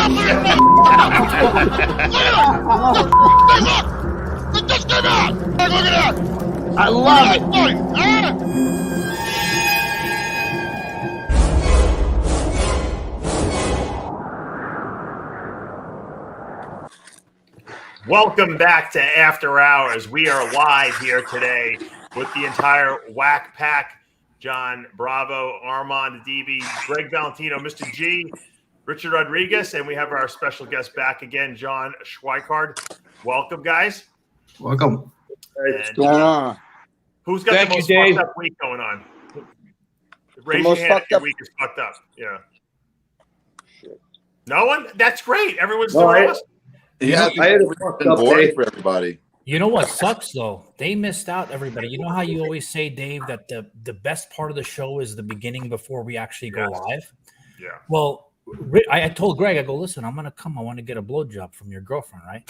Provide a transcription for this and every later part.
Look! It just came out! Look at that! I love it! Welcome back to After Hours. We are live here today with the entire Whack Pack. John Bravo, Armand DB, Greg Valentino, Mr. G, Richard Rodriguez, and we have our special guest back again, John Schweikart. Welcome, guys. Welcome. What's going on? Who's got the most fucked up week going on? Raise your hand if your week is fucked up. Yeah. Shit. No one? That's great. Everyone's doing awesome. Yeah, I had a fucked up day for everybody. You know what sucks though? They missed out, everybody. You know how you always say, Dave, that the best part of the show is the beginning before we actually go live? Yeah. Well, I told Greg, I go, listen, I'm gonna come. I want to get a blowjob from your girlfriend, right?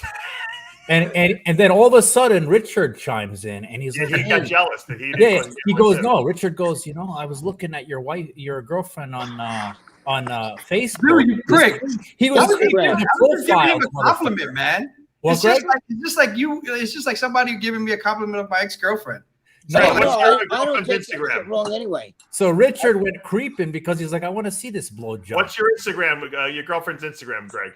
and then all of a sudden, Richard chimes in, and he's like, he got jealous that he didn't. Yeah, he goes, no. Richard goes, you know, I was looking at your girlfriend on Facebook. Dude, you prick. He was giving him a compliment, man. Well, it's just like somebody giving me a compliment of my ex-girlfriend. No, I don't take Instagram wrong anyway. So Richard went creeping because he's like, I want to see this blowjob. What's your Instagram? Your girlfriend's Instagram, Greg?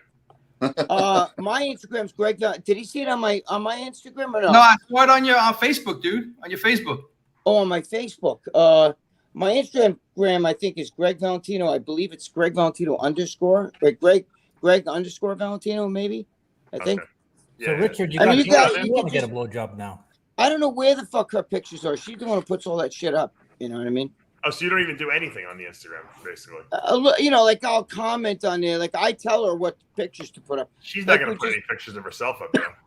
My Instagram's Greg. Did he see it on my Instagram or no? No, I saw it on Facebook, dude. On your Facebook. Oh, on my Facebook. My Instagram, I think, is Greg Valentino. I believe it's Greg Valentino _ like Greg _ Valentino, maybe. I think. Okay. So Yeah. Richard, you want to get a blowjob now. I don't know where the fuck her pictures are. She's the one who puts all that shit up. You know what I mean? Oh, so you don't even do anything on the Instagram, basically. You know, like I'll comment on there. Like I tell her what pictures to put up. She's not going to put any pictures of herself up there.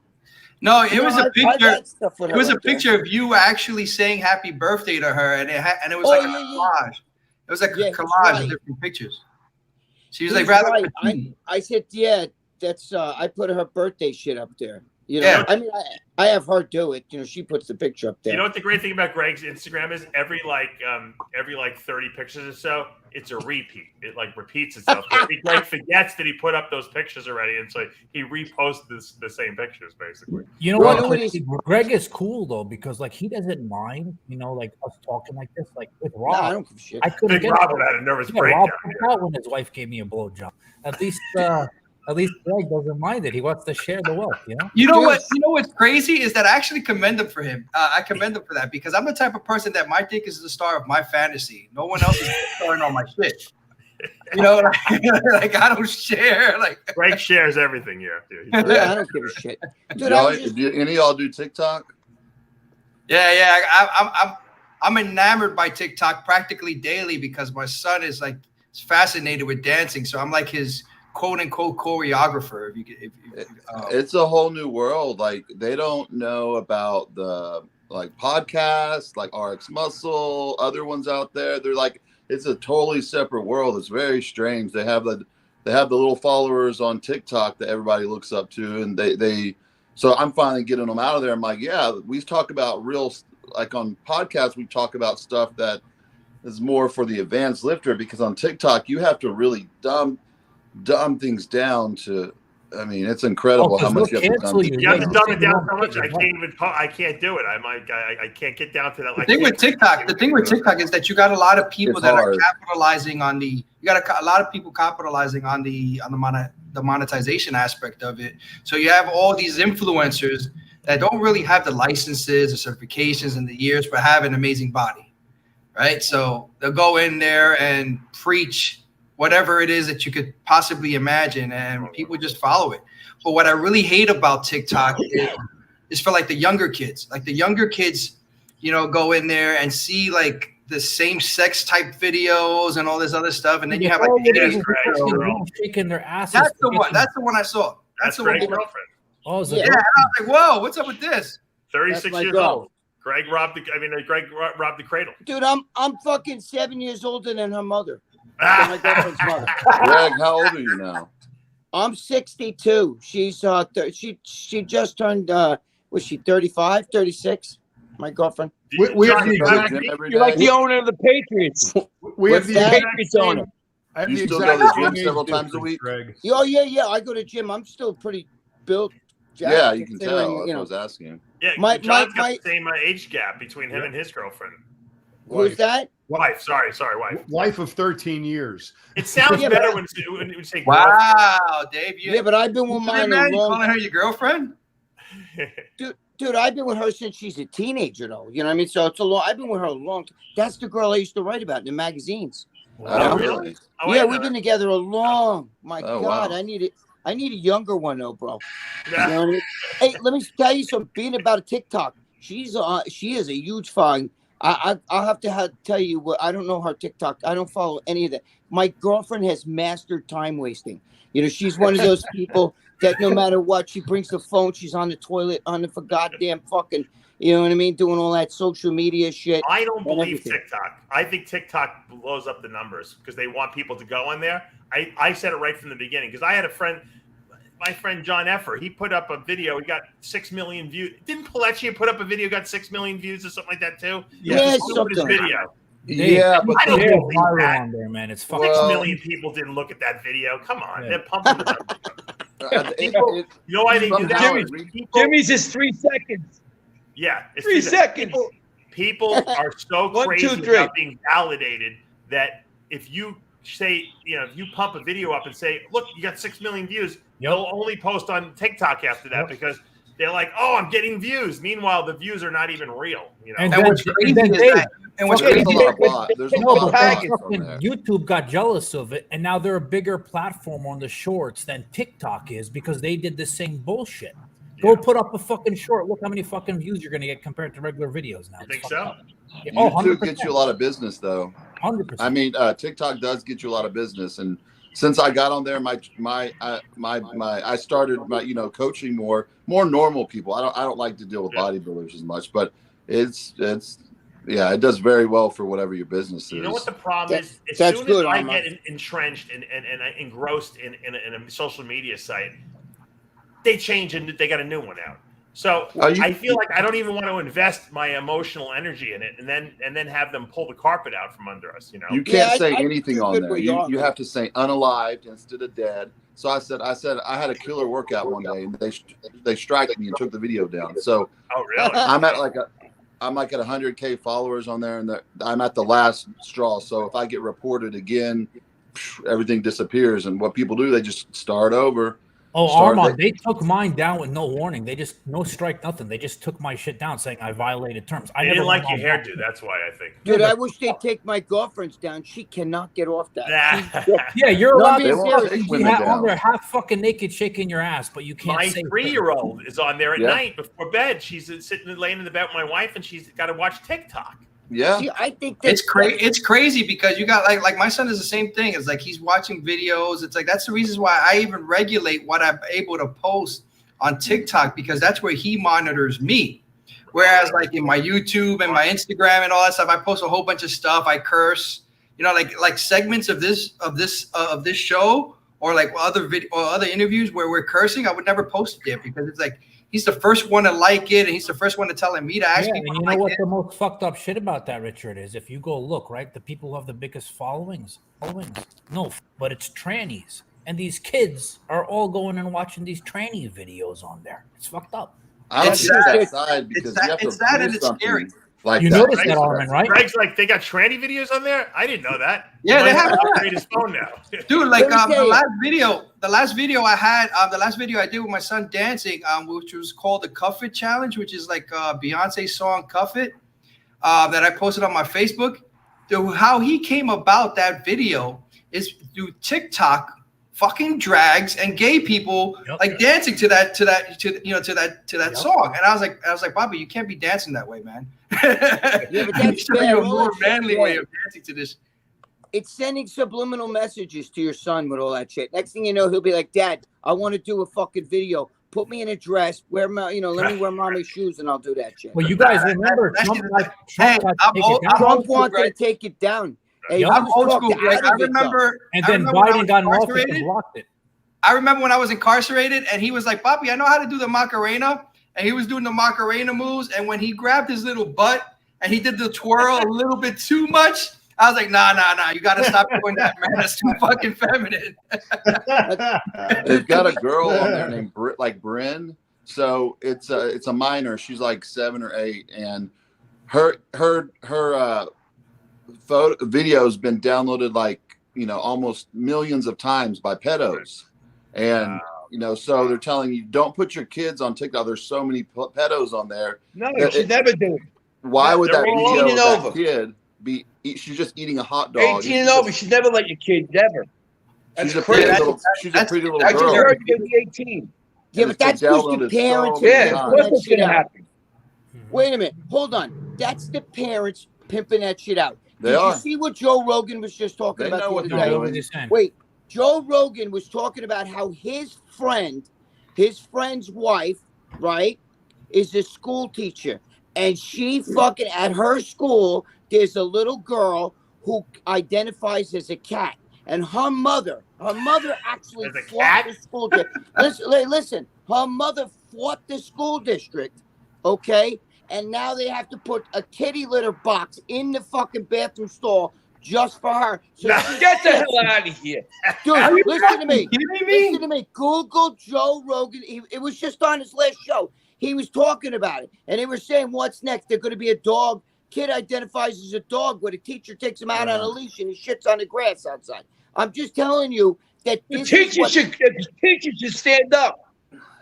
No, it was a picture. It was a picture of you actually saying happy birthday to her, and it was like a collage. It was like a collage of different pictures. She was like rather. Right. I said, yeah, that's. I put her birthday shit up there. You know, I mean, I have her do it. You know, she puts the picture up there. You know what the great thing about Greg's Instagram is? Every 30 pictures or so, it's a repeat. It like repeats itself. Greg forgets that he put up those pictures already, and so he reposts the same pictures basically. You know what? Greg is cool though because like he doesn't mind. You know, like us talking like this, like with Rob. No, I don't give a shit. I couldn't get Rob had a nervous breakdown. Rob out when his wife gave me a blowjob. At least Greg doesn't mind it. He wants to share the wealth, you know? You know what? You know what's crazy is that I actually commend him for him. I commend him for that because I'm the type of person that my dick is the star of my fantasy. No one else is starring on my shit. You know, like I don't share. Like Greg shares everything here. Yeah, I don't give a shit. Dude, Any of y'all do TikTok? Yeah. I'm enamored by TikTok practically daily because my son is like fascinated with dancing. So I'm like his quote unquote choreographer. It's a whole new world. Like they don't know about the like podcasts, like RX Muscle, other ones out there. They're like, it's a totally separate world. It's very strange. They have the little followers on TikTok that everybody looks up to, and they. So I'm finally getting them out of there. I'm like, yeah, we talk about real, like on podcasts, we talk about stuff that is more for the advanced lifter because on TikTok you have to really dumb things down to. I mean, it's incredible how much you have to dumb. You have to dumb it down so much. I can't do it. I can't get down to that. The thing with TikTok is that you got a lot of people that are capitalizing on the. You got a lot of people capitalizing on the monetization aspect of it. So you have all these influencers that don't really have the licenses or certifications in the years, but have an amazing body, right? So they'll go in there and preach whatever it is that you could possibly imagine, and people just follow it. But what I really hate about TikTok is for like the younger kids. Like the younger kids, you know, go in there and see like the same sex type videos and all this other stuff, and then you have like shaking their asses. That's the one. That's the one I saw. That's the Greg's one. girlfriend. Oh, yeah. And I was like, whoa, what's up with this? 36 years old. Greg robbed the cradle. Dude, I'm fucking 7 years older than her mother. My girlfriend's mother. Greg, how old are you now? I'm 62. She's she just turned was she 35, 36? My girlfriend. We have the exact, you're like the owner of the Patriots. We have the Patriots owner. I have You the still exact go to the same gym age several times a difference, week? Greg. Oh yeah. I go to gym. I'm still pretty built. Jack, Yeah, you can considering, tell. That's you what I know, was asking. Yeah, My- John's got my- the same age gap between him Yeah. and his girlfriend. who's that? Wife, sorry, wife. Wife of 13 years. It sounds Yeah, better but- when you say girlfriend. Wow, Dave. Yeah, but I've been with mine a man, you long. calling her your girlfriend? Dude, I've been with her since she's a teenager, though. You know what I mean? So it's a long. I've been with her a long time. That's the girl I used to write about in the magazines. Oh, really? really? Oh, Yeah, I we've know been together a long. My Oh, God, wow. I need it. I need a younger one, though, bro. You that. know what I mean? Hey, let me tell you something. Being about a TikTok, she is a huge fan. I'll have to tell you what. I don't know her TikTok. I don't follow any of that. My girlfriend has mastered time wasting. You know, she's one of those people that no matter what, she brings the phone. She's on the toilet, for goddamn fucking. You know what I mean? Doing all that social media shit. I don't and believe everything. TikTok. I think TikTok blows up the numbers because they want people to go on there. I said it right from the beginning because I had a friend, my friend John Effer. He put up a video. He got 6 million views. Didn't Paletti put up a video? Got 6 million views or something like that too. Yeah, Just look at his something. video. Yeah, but I don't They're believe viral that. on there, man. It's 6 fucking. Well- million people didn't look at that video. Come on, Yeah. they're pumping the numbers. People, You know why they do somehow that? it reaches- Jimmy's is 3 seconds. Yeah, it's 3 seconds. People are so 1, 2, crazy 3. about being validated that if you say, if you pump a video up and say, look, you got 6 million views, they'll only post on TikTok after that because they're like, oh, I'm getting views. Meanwhile, the views are not even real. And And then, what's crazy then is Dave, that, and what's fucking- There's crazy a is lot of bot. There's a no, lot of but then bots on fucking there. YouTube got jealous of it, and now they're a bigger platform on the shorts than TikTok is because they did the same bullshit. Go put up a fucking short. Look how many fucking views you're gonna get compared to regular videos now. You think It's so? fucked up. Yeah, oh, YouTube gets you a lot of business, though. 100%. I mean, TikTok does get you a lot of business, and since I got on there, I started my coaching more normal people. I don't like to deal with bodybuilders as much, but it does very well for whatever your business is. You know what the problem is? As That's soon good, as I Armand. get entrenched and engrossed in a social media site, they change and they got a new one out. So I feel like I don't even want to invest my emotional energy in it, and then have them pull the carpet out from under us. You can't say I anything feel on good there. where you are, You man. have to say unalived instead of dead. So I said I had a killer workout one day, and they striked me and took the video down. So Oh, really? I'm at 100K followers on there, and I'm at the last straw. So if I get reported again, everything disappears. And what people do, they just start over. Oh, Armand, they took mine down with no warning. They just no strike, nothing. They just took my shit down, saying I violated terms. I They never didn't like went your on hairdo. That's why I think. Dude, I wish they'd take my girlfriend's down. She cannot get off that. Nah. Yeah, you're No, allowed they to won't be take women on down. there half fucking naked, shaking your ass, but you can't My say 3-year-old is on there at Yeah. night before bed. She's sitting laying in the bed with my wife, and she's got to watch TikTok. Yeah. See, I think it's crazy. It's crazy because you got like my son is the same thing. It's like he's watching videos. It's like that's the reasons why I even regulate what I'm able to post on TikTok because that's where he monitors me. Whereas like in my YouTube and my Instagram and all that stuff, I post a whole bunch of stuff. I curse, like segments of this show or like other video or other interviews where we're cursing. I would never post it there because it's like he's the first one to like it and he's the first one to tell me to ask Yeah, people. and you know what the most fucked up shit about that, Richard, is if you go look, right, the people who have the biggest followings, no, but it's trannies. And these kids are all going and watching these tranny videos on there. It's fucked up. I don't It's get sad. that side because you have to It's sad do and it's something scary. like You that. noticed that, Armin, right? Greg's like, they got tranny videos on there? I didn't know that. Yeah, they He might have to upgrade his phone now. Dude, like Let me the tell you. last video I had, the last video I did with my son dancing, which was called the Cuff It Challenge, which is like Beyonce's song Cuff It, that I posted on my Facebook. Dude, how he came about that video is through TikTok fucking drags and gay people like dancing to that song. And I was like, Bobby, you can't be dancing that way, man. Yeah, but that's Should be fair. a more manly way of dancing to this. It's sending subliminal messages to your son with all that shit. Next thing you know, he'll be like, Dad, I want to do a fucking video. Put me in a dress, let me wear mommy's shoes and I'll do that shit. Well, you guys remember That's- Trump got Hey, to I'm take old- it down. Trump school, wanted Greg. to take it down. Hey, Yep. he I'm was old talked school, Greg. out I of it, though. remember. And I then remember when I Biden was got in office incarcerated. and blocked it. I remember when I was incarcerated and he was like, Bobby, I know how to do the Macarena. And he was doing the Macarena moves. And when he grabbed his little butt and he did the twirl a little bit too much, I was like, nah. You got to stop doing that, man. That's too fucking feminine. They've got a girl on there named Bryn. So it's a minor. She's like 7 or 8, and her photo video's been downloaded like, you know, almost millions of times by pedos. And you know, so they're telling you, don't put your kids on TikTok. There's so many pedos on there. No, you should never do it. Why would that video 18 of and that over. kid be? She's just eating a hot dog. 18 and over. You should never let your kid never. She's That's a pretty crazy. little I just girl. heard you be 18. Yeah, but that's because the parents. Yeah, of course it's gonna happen. Wait a minute. Hold on. That's the parents pimping that shit out. They Did are. you see what Joe Rogan was just talking They about know the what other they're day? doing. Wait, Joe Rogan was talking about how his friend's wife, right, is a school teacher. And she fucking, at her school, there's a little girl who identifies as a cat. And her mother actually As a fought cat? the school district. Listen, her mother fought the school district, okay? And now they have to put a kitty litter box in the fucking bathroom stall just for her. So Get the hell out of here. dude, listen to me. kidding me? Listen to me. Google Joe Rogan. It was just on his last show. He was talking about it. And they were saying, what's next? They're going to be a dog. Kid identifies as a dog where the teacher takes him out on a leash and he shits on the grass outside. I'm just telling you that The this teacher is what, should stand up.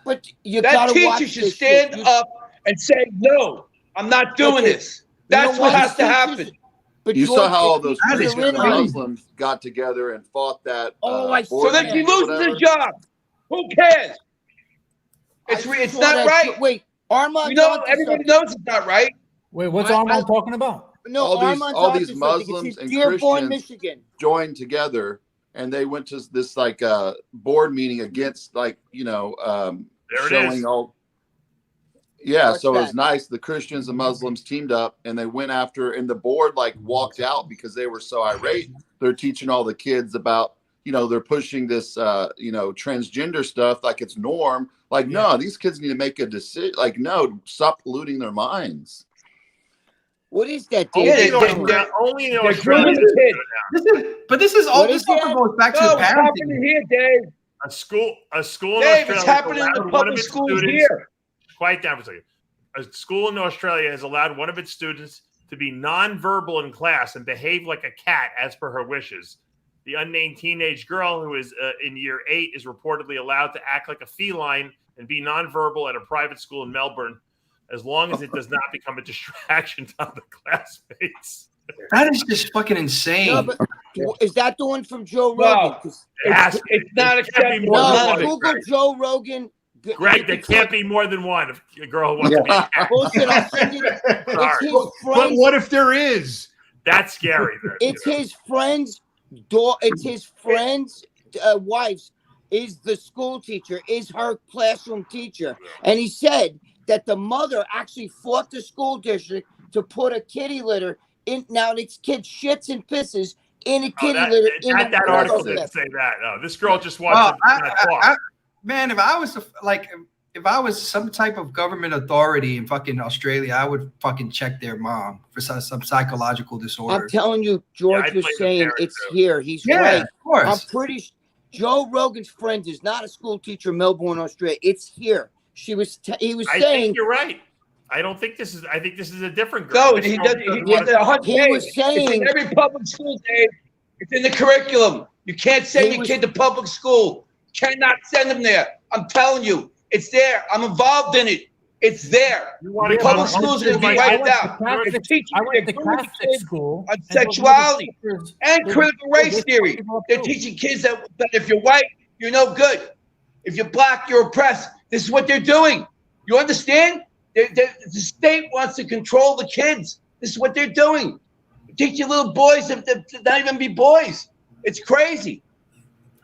but you That gotta watch teacher should this stand shit. up and say, no, I'm not doing this. That's know what what? has to happen. But You George, saw how all those they're Christian in on it. Muslims got together and fought that. Oh, I board So then she meeting or loses her whatever. job. Who cares? It's I it's saw not that right. shit. Wait, Armand. You know, everybody knows it's not right. Wait, what's I- Armand talking about? No, all these- Armand's all onto these something. Muslims It's in and Dearborn, Christians Michigan. joined together, and they went to this like board meeting against, like, you know, There it showing is. all. Yeah, What's so it was that? nice. The Christians and Muslims teamed up, and they went after, and the board like walked out because they were so irate. They're teaching all the kids about, you know, they're pushing this, you know, transgender stuff like it's norm. Like, no, these kids need to make a decision. Like, no, stop polluting their minds. What is that, Only David? in Australia. Only in They're Australia. grooming the kids. But this is all. What This is also that? goes back to No, the it's happening parenting. here, Dave. A school in Dave, Australia. it's happening in the allowed one of public its schools students- here. Quiet down for a second. A school in Australia has allowed one of its students to be nonverbal in class and behave like a cat as per her wishes. The unnamed teenage girl who is in year 8 is reportedly allowed to act like a feline and be nonverbal at a private school in Melbourne, as long as it does not become a distraction to other classmates. That is just fucking insane. No, but is that the one from Joe No. Rogan? 'Cause- It has to be. It's not There can't be acceptable. more than No, None of one. it. Google Joe Rogan. Greg, there can't be more than one. If a girl wants to be a cat. Bullshit, I'll send you the- It's Sorry. his But friend's. what if there is? That's scary. Then, It's you know. his friend's It's his friend's wife's. Is the school teacher? Is her classroom teacher? And he said that the mother actually fought the school district to put a kitty litter in. Now this kid shits and pisses in a kitty litter. That article bathroom. didn't say that. No, this girl just wants Well, to talk. Man, if I was some type of government authority in fucking Australia, I would fucking check their mom for some psychological disorder. I'm telling you, George I'd was blame the saying parents, it's too. here. He's Yeah, right. of course. I'm pretty. Joe Rogan's friend is not a school teacher in Melbourne, Australia. It's here. He was I saying. think you're right. I don't think this is. I think this is a different girl. No, This he girl doesn't. doesn't He wanna- was saying. It's in every public school, Dave. It's in the curriculum. You can't send your kid to public school. Cannot send them there. I'm telling you, it's there. I'm involved in it. It's there. You wanna Public come- schools are going to be I wiped went out. Catholic- They're teaching, I they're went to grooming Catholic kids school on and those sexuality teachers- and those- critical race those theory. people They're too. teaching kids that if you're white, you're no good. If you're black, you're oppressed. This is what they're doing. You understand? The state wants to control the kids. This is what they're doing. Teaching little boys to not even be boys. It's crazy.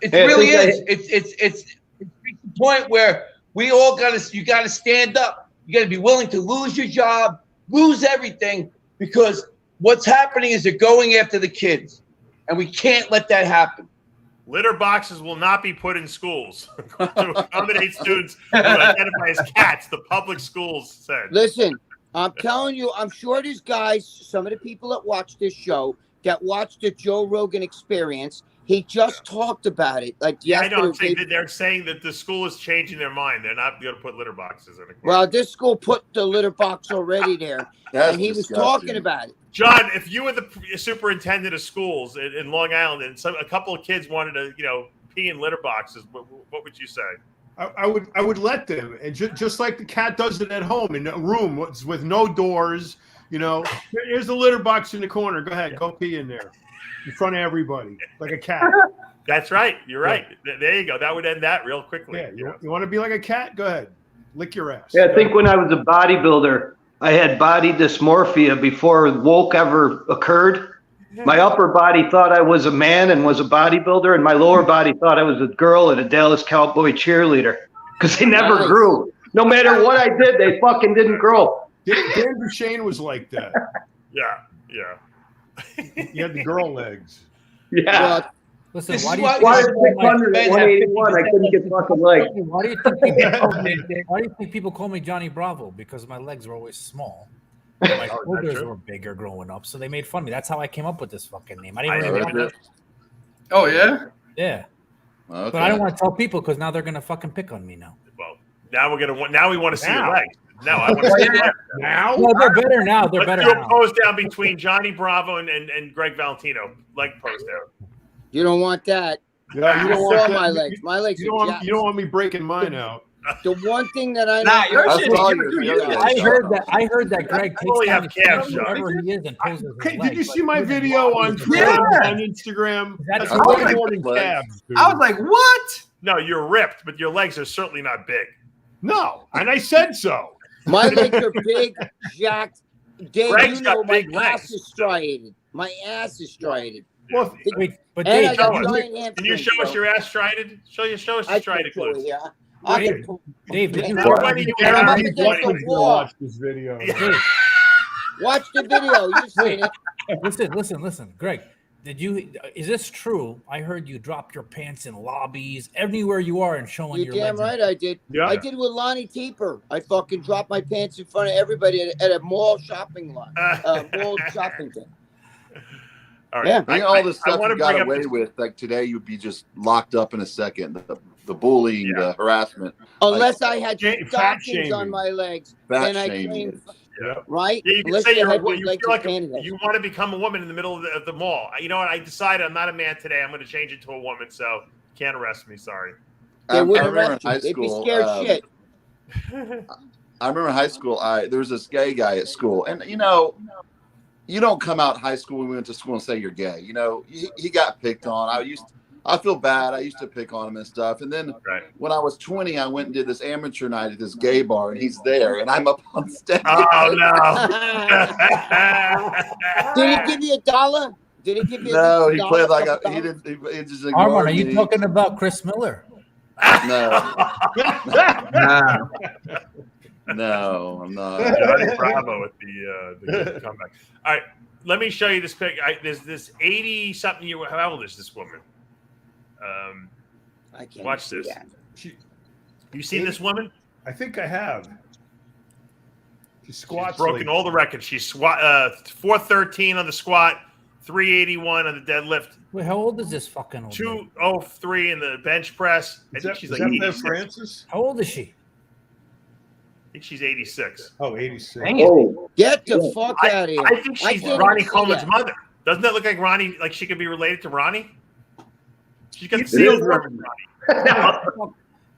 It really is. It's reached the point where we all you gotta stand up. You gotta be willing to lose your job, lose everything, because what's happening is they're going after the kids, and we can't let that happen. Litter boxes will not be put in schools to accommodate students who identify as cats, the public schools said. Listen, I'm telling you, I'm sure there's guys, some of the people that watch this show, that watched the Joe Rogan Experience. He just talked about it. Like Yeah, I know. I'm yesterday. saying that they're saying that the school is changing their mind. They're not going to put litter boxes in it. Well, this school put the litter box already there, and he was talking about it. John, if you were the superintendent of schools in Long Island, and a couple of kids wanted to, pee in litter boxes, what would you say? I would let them, and just like the cat does it at home in a room with no doors. Here's the litter box in the corner. Go ahead, go pee in there, in front of everybody, like a cat. That's right. You're right. There you go. That would end that real quickly. Yeah, you want to be like a cat? Go ahead, lick your ass. Yeah, I think when I was a bodybuilder, I had body dysmorphia before woke ever occurred. My upper body thought I was a man and was a bodybuilder, and my lower body thought I was a girl and a Dallas Cowboy cheerleader because they never grew. No matter what I did, they fucking didn't grow. Dan Duchesne was like that. Yeah. He had the girl legs. Yeah. Listen, why 600 at 181? I couldn't get fucking legs. Why do you think people call me Johnny Bravo? Because my legs were always small. My shoulders were bigger growing up, so they made fun of me. That's how I came up with this fucking name. I didn't even know. Oh yeah. Yeah. Okay. But I don't want to tell people because now they're gonna fucking pick on me now. Well, now we want to see your legs. No, I want to see your legs. Now? Well, they're better now. They're better Let's do now. a pose down between Johnny Bravo and Greg Valentino. Leg pose down. You don't want that. Yeah, you don't I want saw that. my legs. My legs. You don't want me breaking mine out. The one thing that I Nah, your I shit. saw your I heard that Greg Only takes have down calves, his John. wherever he is and poses his Hey, legs. did you see my video on Instagram? That's way right. more than calves, dude. I was like, what? No, you're ripped, but your legs are certainly not big. No, and I said so. My legs are big, jacked. Dave, Greg's you know got my big ass legs. is striated. My ass is striated. Well, Wait, but And I Dave, got show us. giant Can you hamstrings, show us bro. your ass striated? Show us your I striated can show glutes. you, yeah. I Dave, can pull- Dave, did you And When are you I'm up married? against the Gonna wall. watch this video. Dave, Watch the video. You've seen it. listen, Greg. Is this true? I heard you drop your pants in lobbies, everywhere you are, and showing You're your damn legs. right I did. Yeah. I did with Lonnie Teeper. I fucking dropped my pants in front of everybody at a mall shopping lot. Mall shopping thing. All right. Yeah. I think all the stuff wanna you got bring up away this- with, like today, you'd be just locked up in a second. The bullying, Yeah. the harassment, Unless I had Fat stockings shaming. on my legs, fat then I shaming. claim, Yeah. right? Yeah, you can Unless say you had you your legs feel like in pantyhose. you want to become a woman in the middle of the mall. You know what? I decided I'm not a man today. I'm going to change it to a woman. So you can't arrest me. Sorry. They I wouldn't remember in arrest you. high They'd be school, scared shit. I remember in high school, there was this gay guy at school, and you don't come out high school when we went to school and say you're gay. He got picked on. I feel bad. I used to pick on him and stuff. And then when I was 20, I went and did this amateur night at this gay bar, and he's there, and I'm up on stage. Oh no! Did he give you $1? Did he give you No, $1? he played like he didn't. He just ignored Armand, are you me. talking about Chris Miller? No, Nah. no, I'm not. Johnny Bravo with the comeback. All right, let me show you this pic. There's this 80-something year. How old is this woman? I can't Watch see this. that. You seen this woman? I think I have. She squats. She's broken like, all the records. She's 413 on the squat, 381 on the deadlift, Wait, how old is this fucking old lady? 203 in the bench press. I Is think that, she's is like that Bev 86. Francis? How old is she? I think she's 86. Oh, 86. Dang it. Oh, Get the fuck out of here. I think I she's can't Ronnie even see Coleman's that. mother. Doesn't that look like Ronnie? Like she could be related to Ronnie? She's got the It same is look.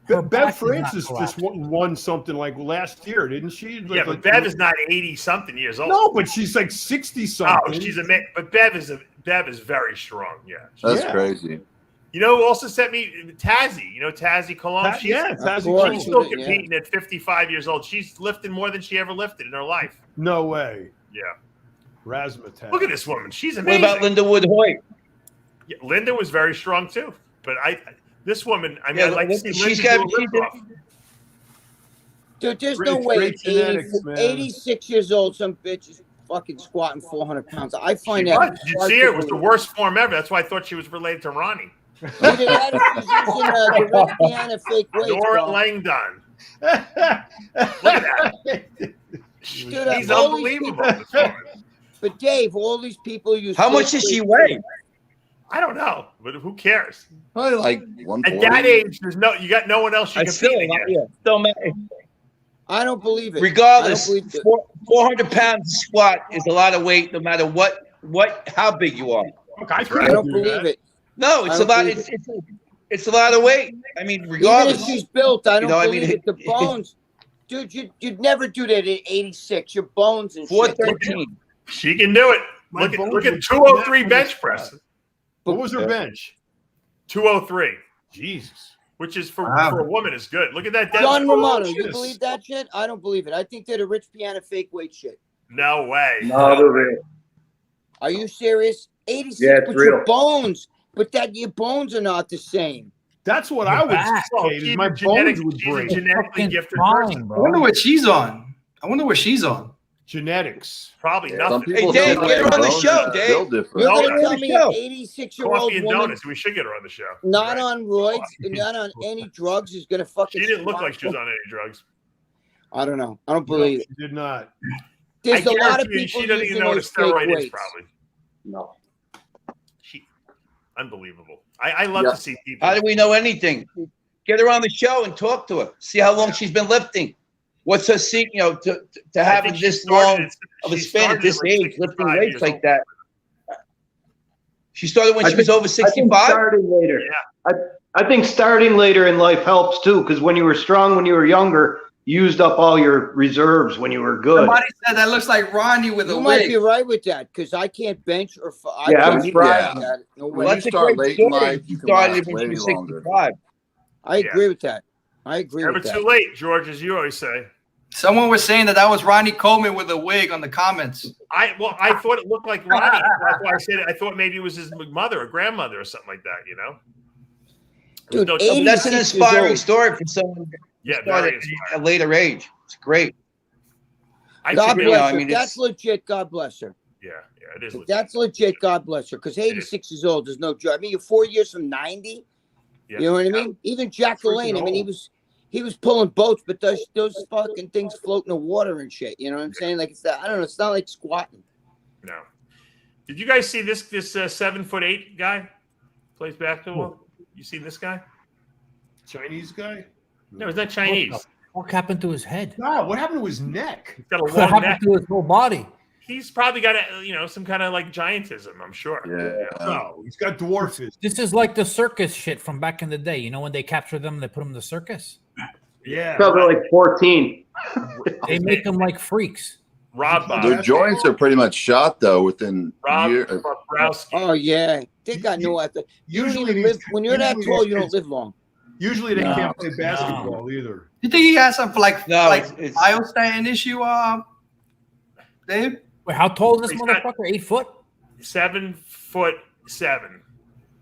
Her Bev back is not Francis just collapsed. won something like last year, didn't she? Yeah, but Bev is not 80-something years old. No, but she's like 60-something. Oh, she's but Bev is very strong. Yeah. That's Yeah. crazy. You know who also sent me Tazzy? You know Tazzy Cologne? She's, Tazzy course. she's Cole. still competing at 55 years old. She's lifting more than she ever lifted in her life. No way. Yeah. Razzmatazz. Look at this woman. She's What amazing. about Linda Wood Hoyt? Yeah, Linda was very strong too. But this woman, I mean, Yeah, I'd like to see she's Linda got- do a lift-off. Dude, there's Great- no way great at genetics, man. 86 years old, some bitch is fucking squatting 400 pounds. I She find was. that. Did you see her? It was the worst form ever. That's why I thought she was related to Ronnie. Either that or she's using direct piano fake weights. Nora bro. Langdon. Look at that. Dude, He's all these unbelievable. people- This woman. But Dave, all these people use. How much does she weigh? I don't know, but who cares? Probably like At 140. that age, you got no one else you I can still, compete against. yeah, still matter. I don't believe it. Regardless, I don't believe it. 400 pounds squat is a lot of weight, no matter how big you are. Look, I I don't believe it. No, it's I a don't lot. believe It's a lot of weight. I mean, Even regardless. if she's built, I don't I believe mean, it. The bones, dude, you'd never do that at 86. Your bones and shit. 413. She can do it. My Look at bones 203 are bench flat. press. What was her bench? 203, Jesus. which is for a woman is good. Look at that. John Romano, you Jesus. believe that shit? I don't believe it. I think they're the Rich Piana fake weight shit. No way. No, they're real. Are you serious? 86 Yeah, it's with your real. bones, but your bones are not the same. That's what I would back. say. Is my bones would She's a break. genetically Fucking gifted fine, person. I wonder bro. what she's on. I wonder what she's on. Genetics. Probably Some nothing. people Hey, Dave, feel get her like on the bones show, are Dave. built different. You're No, going to no. tell me an 86-year-old Coffee and woman, donuts. We should get her on the show. not Right. on roids, not on any drugs, is going to fucking. She didn't look squat? like she was on any drugs. I don't know. I don't believe it. She did not. There's I a lot of guarantee you people she doesn't even using know what a those fake steroid is. weights. Probably. No. Unbelievable. I love Yeah. to see people. How do we know anything? Get her on the show and talk to her. See how long she's been lifting. What's her secret? To I having think she this started long at- of a she span at started this like age, 65 lifting weights years like old. that. She started when I she was think- over I think 65. starting later. Yeah. I think starting later in life helps too, because when you were strong, when you were younger, you used up all your reserves when you were good. Somebody said that looks like Ronnie with a You might wig. be right with that because I can't bench or. I Yeah, I'm can't surprised. do that. No When way. Well, you that's a start great late in story. life, She you can started last when she way was longer. 65. I agree with that. I agree Never with that. too late, George, as you always say. Someone was saying that was Ronnie Coleman with a wig on the comments. I thought it looked like Ronnie. That's why I said it. I thought maybe it was his mother or grandmother or something like that. Dude, No- But that's an 86 years inspiring old. story for someone Yeah, who started very at inspiring. a later age. It's great. I God should you really, bless know, I her. mean, That's it's- legit. God bless her. yeah, it is. If legit. that's legit. God bless her. Because 86 years old is no joke. I mean, you're 4 years from 90. Yeah. You know what I mean? Even Jack Freaking LaLanne. I mean, old. he was pulling boats, but those fucking things float in the water and shit. You know what I'm saying? Like it's that. I don't know. It's not like squatting. No. Did you guys see this 7'8" guy plays basketball? You seen this guy? Chinese guy? No, he's not Chinese. What happened to his head? No, what happened to his neck? He's got a What long happened neck. to his whole body? He's probably got some kind of like giantism. I'm sure. Yeah. No, he's got dwarfism. This is like the circus shit from back in the day. You know when they capture them, they put them in the circus. Yeah. Probably like 14. They make them like freaks. Rob Their joints are pretty much shot though within Rob year. Bobrowski. Oh yeah, they got no after. You don't Usually even these- live when you're that usually tall. these You don't kids- live long. Usually they No. can't play basketball either. You think he has some like No, like it's- biostatin issue, Dave? Wait, how tall is this He's not- motherfucker? 8 foot? 7'7".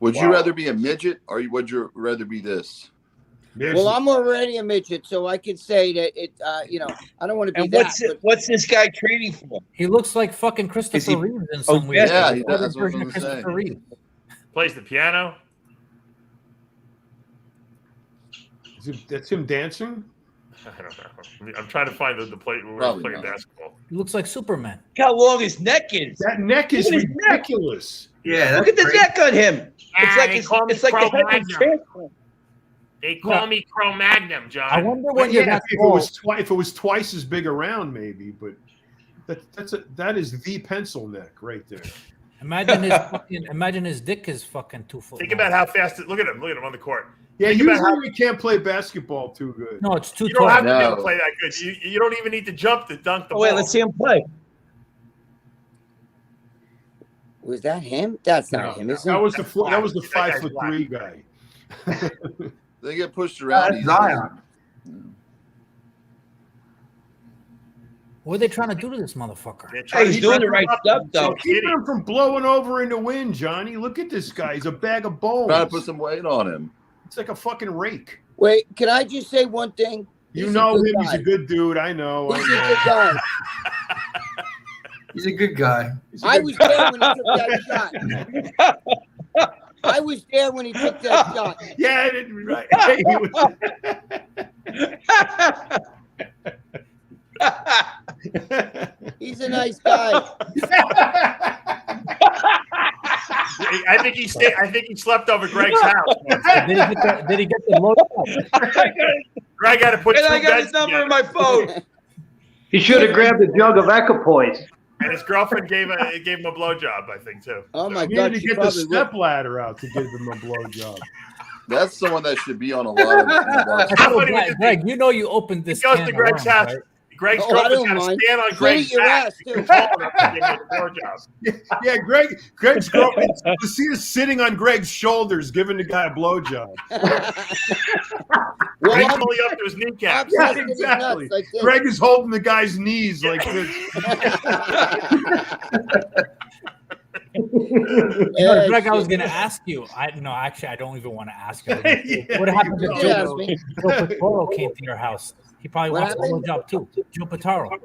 Would you Wow. rather be a midget or would you rather be this? Well, I'm already a midget, so I can say that it. I don't want to be And that. what's this guy training for? He looks like fucking Is Christopher he- Reeves in Oh, some weird. yeah, way. he does. That's what I was Version of gonna say. Christopher Reeves. Plays the piano. That's him dancing? I don't know. I'm trying to find the play where we're Probably playing not. basketball. He looks like Superman. Look how long his neck is. That neck is Look at his neck. ridiculous. Yeah, Look at the neck on him. It's like they it's, call me it's like the head of a Cro-Magnon. transformer. They call me Cro-Magnon, John. I wonder But when you're yeah, that if tall. it was twice as big around, maybe. But that is the pencil neck right there. Imagine his dick is fucking 2 foot. Think long. about how fast. Look at him on the court. Yeah, Think about usually we can't play basketball too good. No, it's too You don't tall. have to be able No. to play that good. You don't even need to jump to dunk the Oh, ball. wait, let's see him play. Was that him? That's not him. Isn't That it? was the That guy's 5'3" guy. They get pushed around. That's easily. Zion. What are they trying to do to this motherfucker? They're trying Hey, he's to doing keep the right him up. stuff, though. So Keeping skinny. him from blowing over in the wind, Johnny. Look at this guy. He's a bag of bones. Trying to put some weight on him. It's like a fucking rake. Wait, can I just say one thing? You He's a know good him. He's guy. a good dude. I know. He's a good guy. He's a good guy. I was there when he took that shot. I was there when he took that shot. Yeah, I didn't right. He was- He's a nice guy. I think he slept over Greg's house. Did he get the load? Greg had to put And two I got beds his number in together. my phone. He should have grabbed a jug of Equipoise. And his girlfriend gave him a blowjob, I think, too. Oh my You God! need to she get the probably step would. ladder out to give him a blowjob. That's someone that should be on a lot of. Greg, you know you opened this. He goes can to of Greg's worms, house. right? Greg's Oh, I girlfriend's don't got to mind. stand on Clean Greg's your back. ass, too. He's tall enough to give him a blowjob. Yeah, Greg's girlfriend. You see her sitting on Greg's shoulders, giving the guy a blowjob. Well, Greg's I'm- only up to his kneecap. I'm Yeah, sucking his exactly. nuts like this. Greg is holding the guy's knees like this. Yeah, Greg, I was shit. gonna ask you. Actually, I don't even want to ask you. Yeah, What happened to you You asked Joe? me. Joe Pataro came to your house. He probably What wants a happened? blowjob too. Joe Pataro.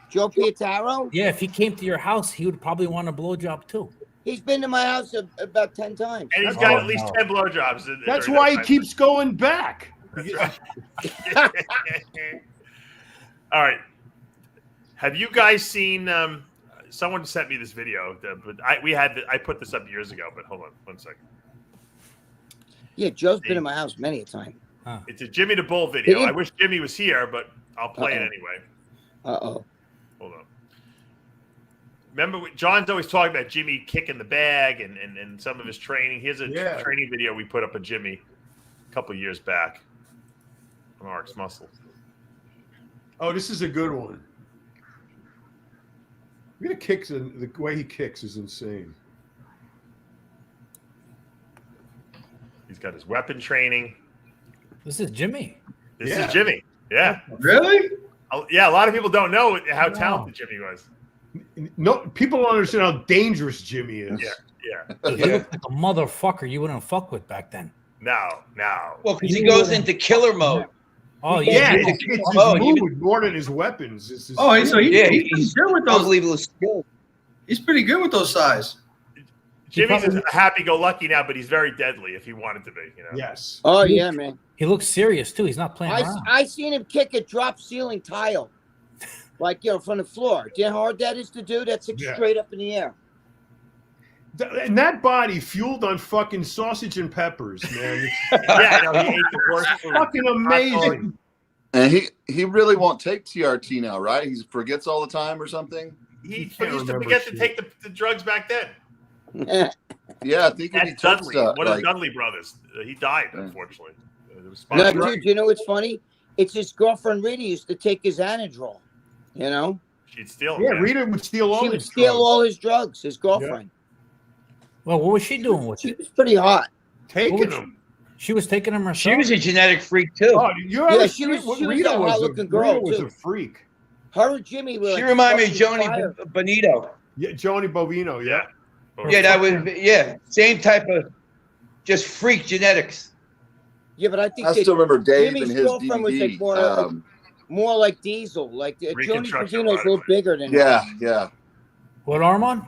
Joe Pietaro? Yeah, if he came to your house, he would probably want a blowjob too. He's been to my house about 10 times. And he's got Oh, at least no. 10 blowjobs. That's during why that he keeps going back. time. All right. Have you guys seen? Someone sent me this video, but I put this up years ago. But hold on, 1 second. Yeah, Joe's been to my house many a time. It's a Jimmy the Bull video. Did he- I wish Jimmy was here, but I'll play it Uh-oh. anyway. Uh-oh. Hold on. Remember, John's always talking about Jimmy kicking the bag and some of his training. Here's a training video we put up of Jimmy a couple years back on RX Muscle. Oh, this is a good one. The way he kicks is insane. He's got his weapon training. This is Jimmy. This is Jimmy. Yeah. Really? Yeah, a lot of people don't know how talented Jimmy was. No, people don't understand how dangerous Jimmy is. Yeah. He looked like a motherfucker you wouldn't fuck with back then. No. Well, because he goes into killer mode. Oh Yeah, yeah. it's his Oh, mood more than his weapons. It's his Oh, so Yeah, he's good with those. unbelievable skill. He's pretty good with those size. Jimmy's probably- a happy-go-lucky now, but he's very deadly if he wanted to be. You know. Yes. Oh, yeah, man. He looks serious too. He's not playing around. I seen him kick a drop ceiling tile. Like, from the floor. Do you know how hard that is to do? That's straight up in the air. And that body fueled on fucking sausage and peppers, man. Yeah, no, he ate the worst food. Fucking amazing. And he really won't take TRT now, right? He forgets all the time or something. He can't used to remember forget to shit. take the drugs back then. Yeah, I think if he That's took Dudley, stuff, one of like, the Dudley brothers. He died, unfortunately. It was No, sponsored. dude, you know what's funny? It's his girlfriend Rita used to take his Anadrol. You know? She'd steal Yeah, him. Rita would steal all She would his steal drugs. all his drugs, his girlfriend. Well, what was she doing with She it? was pretty hot. Taking them. She was taking him herself. She was a genetic freak too. Oh, you Yeah, ever she seen was- what she was Rita a was hot-looking girl, Rita was too. a freak. Her and Jimmy were She like reminded me of fucking Joni fire. Bonito. Yeah, Johnny Bovino, yeah. Yeah, that was same type of just freak genetics. Yeah, but I think I that still remember Dave Jimmy's and his girlfriend was like DVD. more like Diesel. Like Joni Reconstruction, Bovino's a little bigger than her. Yeah. What, Armand?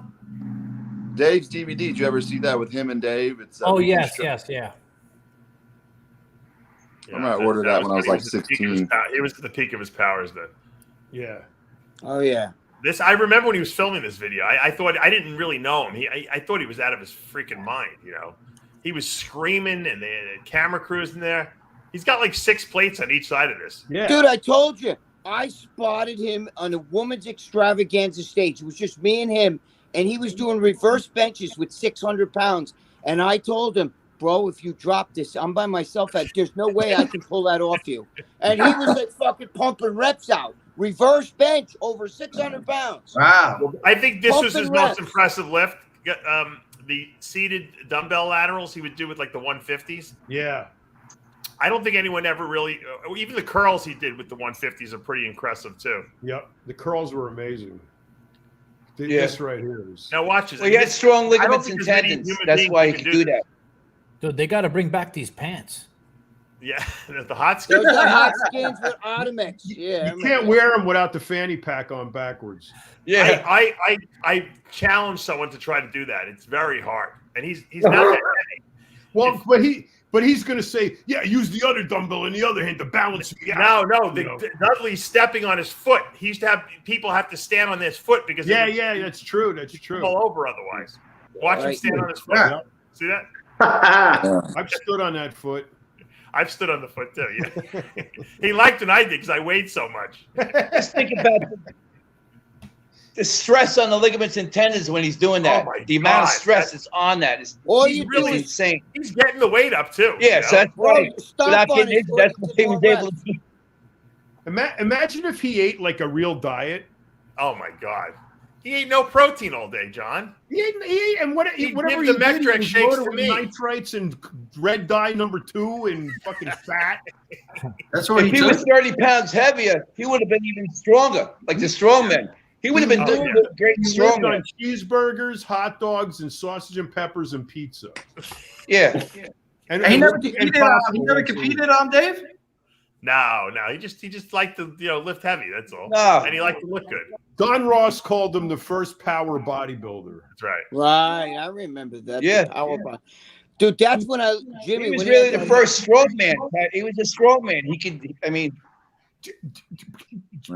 Dave's DVD. Did you ever see that with him and Dave? It's Oh yes, reconstruct- yeah. I might order that when I was like 16. He was at the peak of his powers then. Yeah. Oh yeah. I remember when he was filming this video. I thought I didn't really know him. I thought he was out of his freaking mind. You know, he was screaming and the camera crews in there. He's got like 6 plates on each side of this. Yeah. Dude, I told you, I spotted him on a woman's extravaganza stage. It was just me and him, and he was doing reverse benches with 600 pounds. And I told him, bro, if you drop this, I'm by myself. There's no way I can pull that off you. And he was like fucking pumping reps out. Reverse bench over 600 pounds. Wow. I think this was his Pumping most reps. impressive lift. The seated dumbbell laterals he would do with like the 150s. Yeah. I don't think anyone ever really, even the curls he did with the 150s are pretty impressive too. Yep. The curls were amazing. Yeah. This right here is. Now watch this. Well, he had strong I don't ligaments think and there's many tendons. human That's beings why who he can could do do that. Dude, they got to bring back these pants. Yeah, the hot skin. Those are hot skins with Otomex. Yeah. You can't wear them without the fanny pack on backwards. Yeah. I challenge someone to try to do that. It's very hard, and he's not that heavy. Well, but But he's going to say, yeah, use the other dumbbell in the other hand to balance me out. No, Dudley's stepping on his foot. He used to have people have to stand on his foot because that's true. That's true. All over otherwise. Watch him stand on his foot. Yeah. See that? I've stood on that foot. I've stood on the foot too. Yeah. He liked when I did because I weighed so much. Just think about the stress on the ligaments and tendons when he's doing that. Oh my the amount of God, stress that's on that is really insane. He's getting the weight up too. Yeah, so that's right. Without getting injured, that's what he was able to do. Imagine if he ate like a real diet. Oh my God. He ate no protein all day, John. He ate and whatever he he the Metric shakes to with me. nitrites and red dye #2 and fucking fat. That's what if he was 30 pounds heavier, he would have been even stronger, like the strongman. He would have been doing great strong on cheeseburgers, hot dogs, and sausage and peppers and pizza. Yeah. And he never competed on Dave? No. He just liked to lift heavy. That's all. No. And he liked to look good. Don Ross called him the first power bodybuilder. That's right. Right, I remember that. Yeah. Dude, that's when Jimmy. He was really the first strongman. He was a strongman. He could. I mean.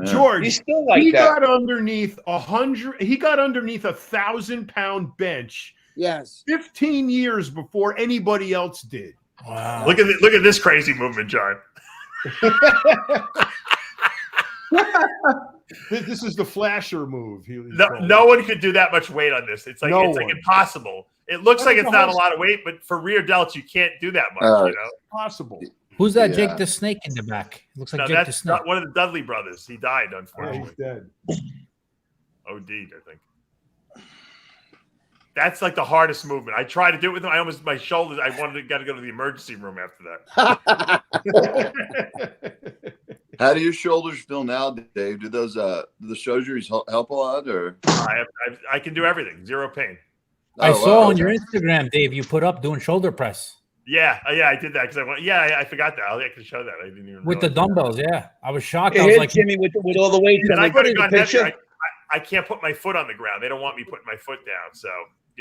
George, he's still like he that. got underneath 100. He got underneath 1,000-pound bench. Yes, 15 years before anybody else did. Wow! Look at this crazy movement, John. This is the flasher move. No one could do that much weight on this. It's like impossible. It looks like it's not a lot of weight, but for rear delts, you can't do that much. Possible. Who's that? Jake the Snake in the back. It looks like Jake the Snake. Not one of the Dudley brothers. He died, unfortunately. Yeah, he's dead. OD'd, I think. That's like the hardest movement. I tried to do it with him. My shoulders. I got to go to the emergency room after that. How do your shoulders feel now, Dave? Do those the shoulders help a lot, or I can do everything. Zero pain. I saw on your Instagram, Dave, you put up doing shoulder press. Yeah, I did that because I forgot that. I could show that. I didn't even with the dumbbells. Yeah, I was shocked. It I was hit like, Jimmy with all the weight. And I could have gone heavier. I can't put my foot on the ground. They don't want me putting my foot down. So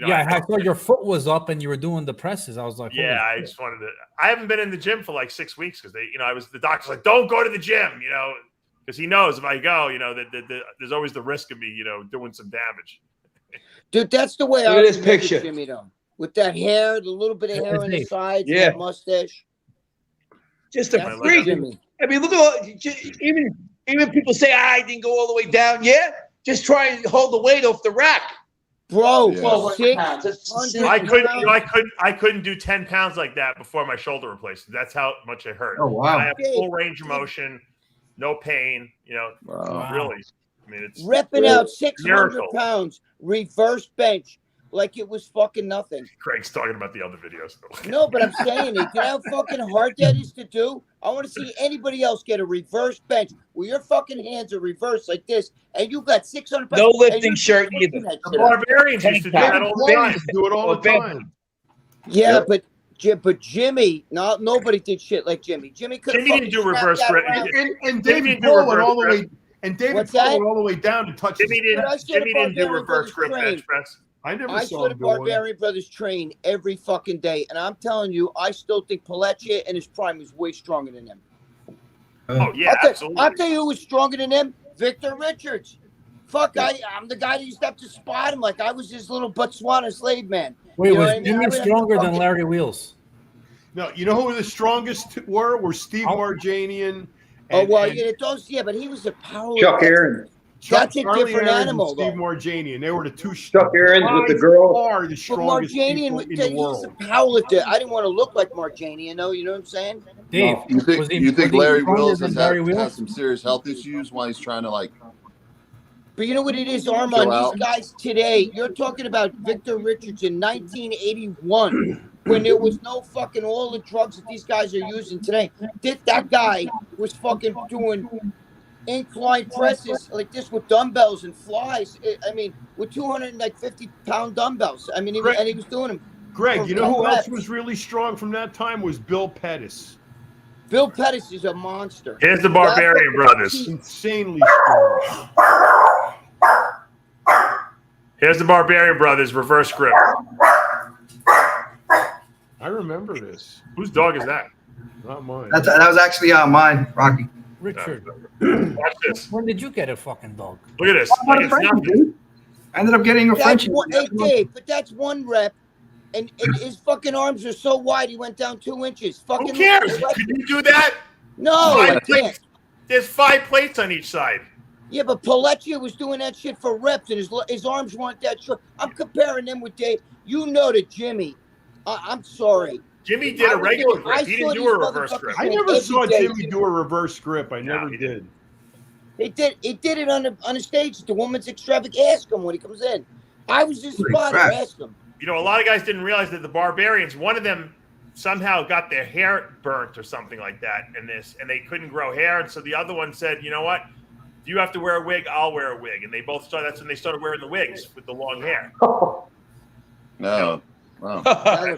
I saw your foot was up and you were doing the presses. I was like, I just wanted to. I haven't been in the gym for like 6 weeks because the doctor's like, don't go to the gym, because he knows if I go, that there's always the risk of me, doing some damage. Dude, that's the way Look I at this remember picture. Jimmy, though. With that hair, the little bit of hair on the sides, that mustache. Just a freak. I mean, look at all, even people say, I didn't go all the way down. Yeah, just try and hold the weight off the rack. Bro, 600 I couldn't do 10 pounds like that before my shoulder replacement. That's how much it hurt. Oh, wow. I have full range of motion, no pain, really. I mean, it's repping out 600 pounds, reverse bench, like it was fucking nothing. Craig's talking about the other videos. No, but I'm saying it. You know how fucking hard that is to do? I want to see anybody else get a reverse bench where your fucking hands are reversed like this, and you got 600 pounds. No lifting shirt either. The barbarians used to do that all the time. Do it all the time. Yeah, but Jimmy, nobody did shit like Jimmy. Jimmy didn't do reverse grip. And David Paul went all the way. And David Paul went all the way down to touch. Jimmy didn't do reverse grip bench press. I saw the Barbarian Brothers train every fucking day, and I'm telling you, I still think Pelletier in his prime was way stronger than them. Oh yeah, absolutely. I'll tell you who was stronger than them: Victor Richards. Fuck, I'm the guy that used to have to spot him like I was his little Botswana slave man. Wait, was Jimmy stronger than Larry Wheels? No, you know who the strongest were Steve Marjanian. But he was a power. Chuck Aaron. That's a different animal, Steve Marjanian. They were the two. Chuck Aaron's with the girl. Are the strongest people in the world. He's a powerlifter. I didn't want to look like Marjanian, though. You know what I'm saying? Dave, you think Larry Wheels has some serious health issues while he's trying to But you know what it is, Armand? These guys today, you're talking about Victor Richards in 1981 when there was no fucking all the drugs that these guys are using today. That guy was fucking doing incline presses like this with dumbbells and flies. I mean, with 250-pound dumbbells. I mean, he was doing them. Greg, you know who else was really strong from that time? Was Bill Pettis. Bill Pettis is a monster. Here's the Barbarian Brothers. Insanely strong. Here's the Barbarian Brothers reverse grip. I remember this. Whose dog is that? Not mine. That was actually mine, Rocky. Richard, Watch this. when did you get a fucking dog? Look at this. I got a It's Frenchie, nothing. dude. I ended up getting a That's Frenchie. one, hey, Dave, but that's one rep. And his fucking arms are so wide, he went down 2 inches. Fucking Who cares? Could you do that? No, I Five can't. plates. There's 5 plates on each side. Yeah, but Pelletier was doing that shit for reps, and his arms weren't that short. I'm comparing them with Dave. You know that Jimmy. I'm sorry. Jimmy did a regular grip. He didn't do a reverse motherfuckers grip. I never saw day. Jimmy do a reverse grip. I never he did. He did it on the stage at the Women's Extravaganza. Ask him when he comes in. I was his spotter. Ask him. You know, a lot of guys didn't realize that the Barbarians, one of them somehow got their hair burnt or something like that in this, and they couldn't grow hair. And so the other one said, you know what? If you have to wear a wig, I'll wear a wig. And they both started, that's when they started wearing the wigs with the long hair. No. Wow.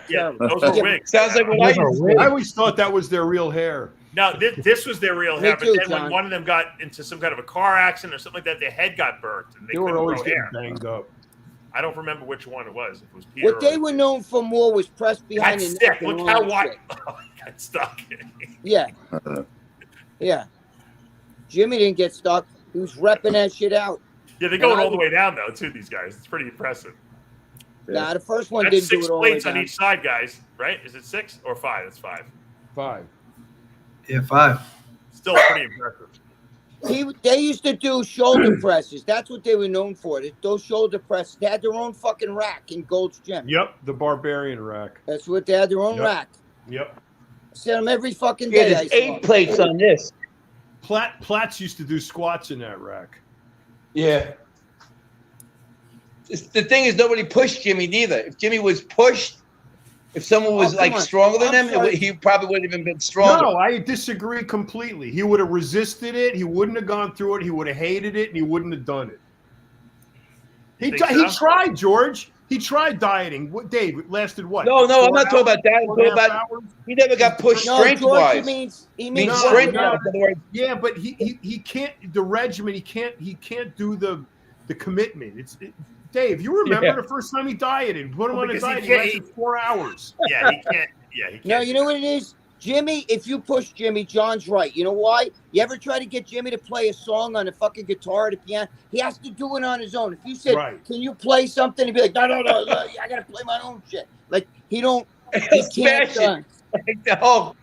Yeah, those were wigs. Sounds like what I used to do. I always thought that was their real hair. Now, this was their real hair, Me too, but then when John. one of them got into some kind of a car accident or something like that, their head got burnt and they They were couldn't always grow getting hair. banged up. I don't remember which one it was. If it was Peter What they or... were known for more was press behind That's the sick. neck. and Look all how that wide. shit. Oh, I got stuck. Yeah. Yeah. Jimmy didn't get stuck. He was repping that shit out. Yeah, they're going all the way down, though, too, these guys. It's pretty impressive. Nah, the first one That's didn't do 6 it all the way plates on down. each side, guys, right? Is it 6 or 5? That's 5. 5. Yeah, 5. Still pretty impressive. They used to do shoulder presses. That's what they were known for. Those shoulder presses. They had their own fucking rack in Gold's Gym. Yep, the Barbarian rack. That's what they had, their own Yep. rack. Yep. I see them every fucking Yeah, day. there's 8 plates on this. Platts used to do squats in that rack. Yeah. The thing is, nobody pushed Jimmy neither. If Jimmy was pushed, if someone was come like on. stronger than I'm him, sorry. he probably would have even been stronger. No, I disagree completely. He would have resisted it. He wouldn't have gone through it. He would have hated it, and he wouldn't have done it. He Think he so? tried, George. He tried dieting. What, Dave? It lasted what? No, I'm 4 not talking about that. I'm talking 4.5 about hours? he never got pushed No, George, strength-wise. he I mean, means No, strength-wise. no. In other words, Yeah, but he can't. The regimen. He can't do the commitment. Dave, you remember Yeah. the first time he dieted? Put him on a Because he diet. He can't- lasted 4 hours. Yeah, he can't. Yeah, he can't. No, you know what it is? Jimmy, if you push Jimmy, John's right. You know why? You ever try to get Jimmy to play a song on the fucking guitar or the piano? He has to do it on his own. If you said, Right. can you play something? He'd be like, no, I got to play my own shit. Like, he can't. Smash it. Like the whole.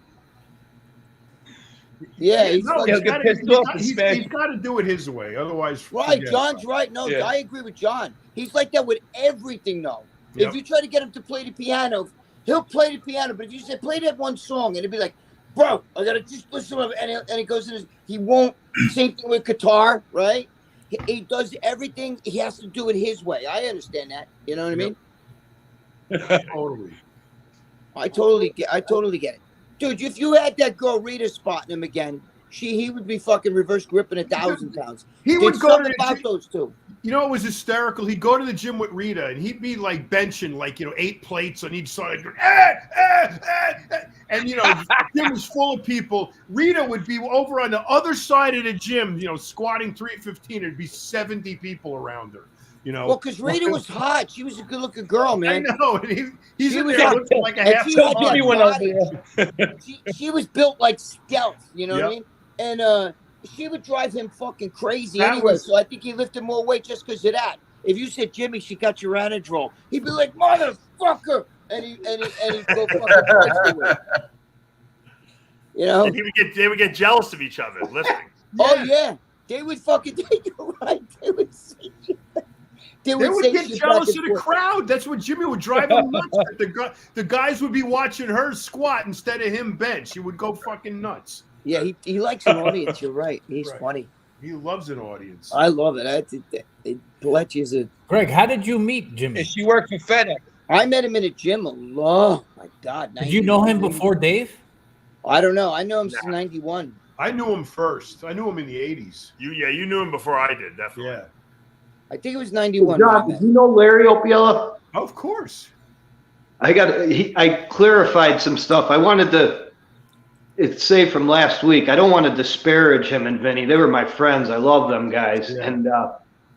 Yeah, he's No, He'll fucking, get pissed off and smash. he's got to do it his way. Otherwise, right. forget John's right. No, Yeah. I agree with John. He's like that with everything, though. Yep. If you try to get him to play the piano, he'll play the piano. But if you say, play that one song, and he'll be like, bro, I got to just listen to it. And he goes in he won't. Same thing with guitar, right? He does everything. He has to do it his way. I understand that. You know what I mean? Totally. I totally get it. Dude, if you had that girl Rita spotting him again, he would be fucking reverse gripping 1,000 pounds. He There's would go to something the about gym. those two. You know, it was hysterical. He'd go to the gym with Rita, and he'd be like benching, 8 plates on each side. And, the gym was full of people. Rita would be over on the other side of the gym, squatting 315. There'd be 70 people around her, Well, because Rita was hot. She was a good-looking girl, I man. know. And he's She in was there hot. looking like a And half she had ton. that went body. over there. She was built like stealth, you know what I Yep. mean? And she would drive him fucking crazy That anyway. was- So I think he lifted more weight just because of that. If you said, Jimmy, she got your Anadrol, he'd be like, motherfucker, and he'd go fucking crazy with it. You know? And they would get jealous of each other lifting. Oh yeah, they would fucking. You're right. They would say. They would say get shit jealous back of and the forth. crowd. That's what Jimmy would drive him nuts. The guys would be watching her squat instead of him bench. He would go fucking nuts. Yeah, he likes an audience. You're right. He's Right. funny. He loves an audience. I love it. Pelleti's a. Greg, how did you meet Jimmy? And she worked for FedEx. I met him in a gym. Oh my God! Did you know him before Dave? I don't know. I know him since '91. I knew him first. I knew him in the 80s. You knew him before I did, definitely. Yeah. I think it was '91. John, did you know Larry Opiella? Of course. I clarified some stuff. I wanted to say from last week, I don't want to disparage him and Vinny. They were my friends. I love them guys. Yeah. And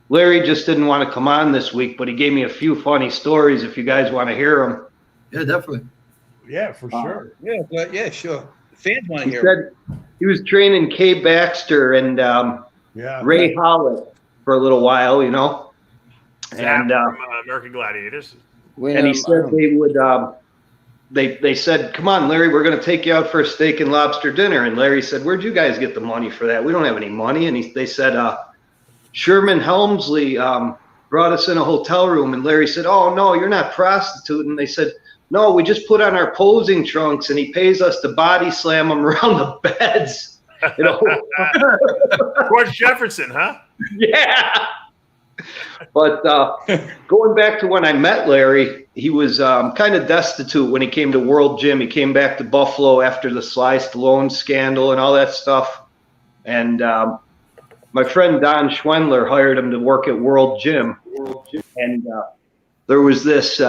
Larry just didn't want to come on this week, but he gave me a few funny stories if you guys want to hear them. Yeah, definitely. Yeah, for sure. Yeah, but yeah, sure. The fans want to He hear. said he was training Kay Baxter and Ray Hollett for a little while, you know. Zap And from American Gladiators. and he said they would. They said, "Come on, Larry, we're going to take you out for a steak and lobster dinner." And Larry said, "Where'd you guys get the money for that? We don't have any money." And they said, Sherman Helmsley brought us in a hotel room. And Larry said, "Oh no, you're not prostituting." They said, "No, we just put on our posing trunks, and he pays us to body slam him around the beds." You know? George Jefferson, huh? Yeah. But going back to when I met Larry, he was kind of destitute when he came to World Gym. He came back to Buffalo after the Sly Stallone scandal and all that stuff. And my friend Don Schwendler hired him to work at World Gym. And there was this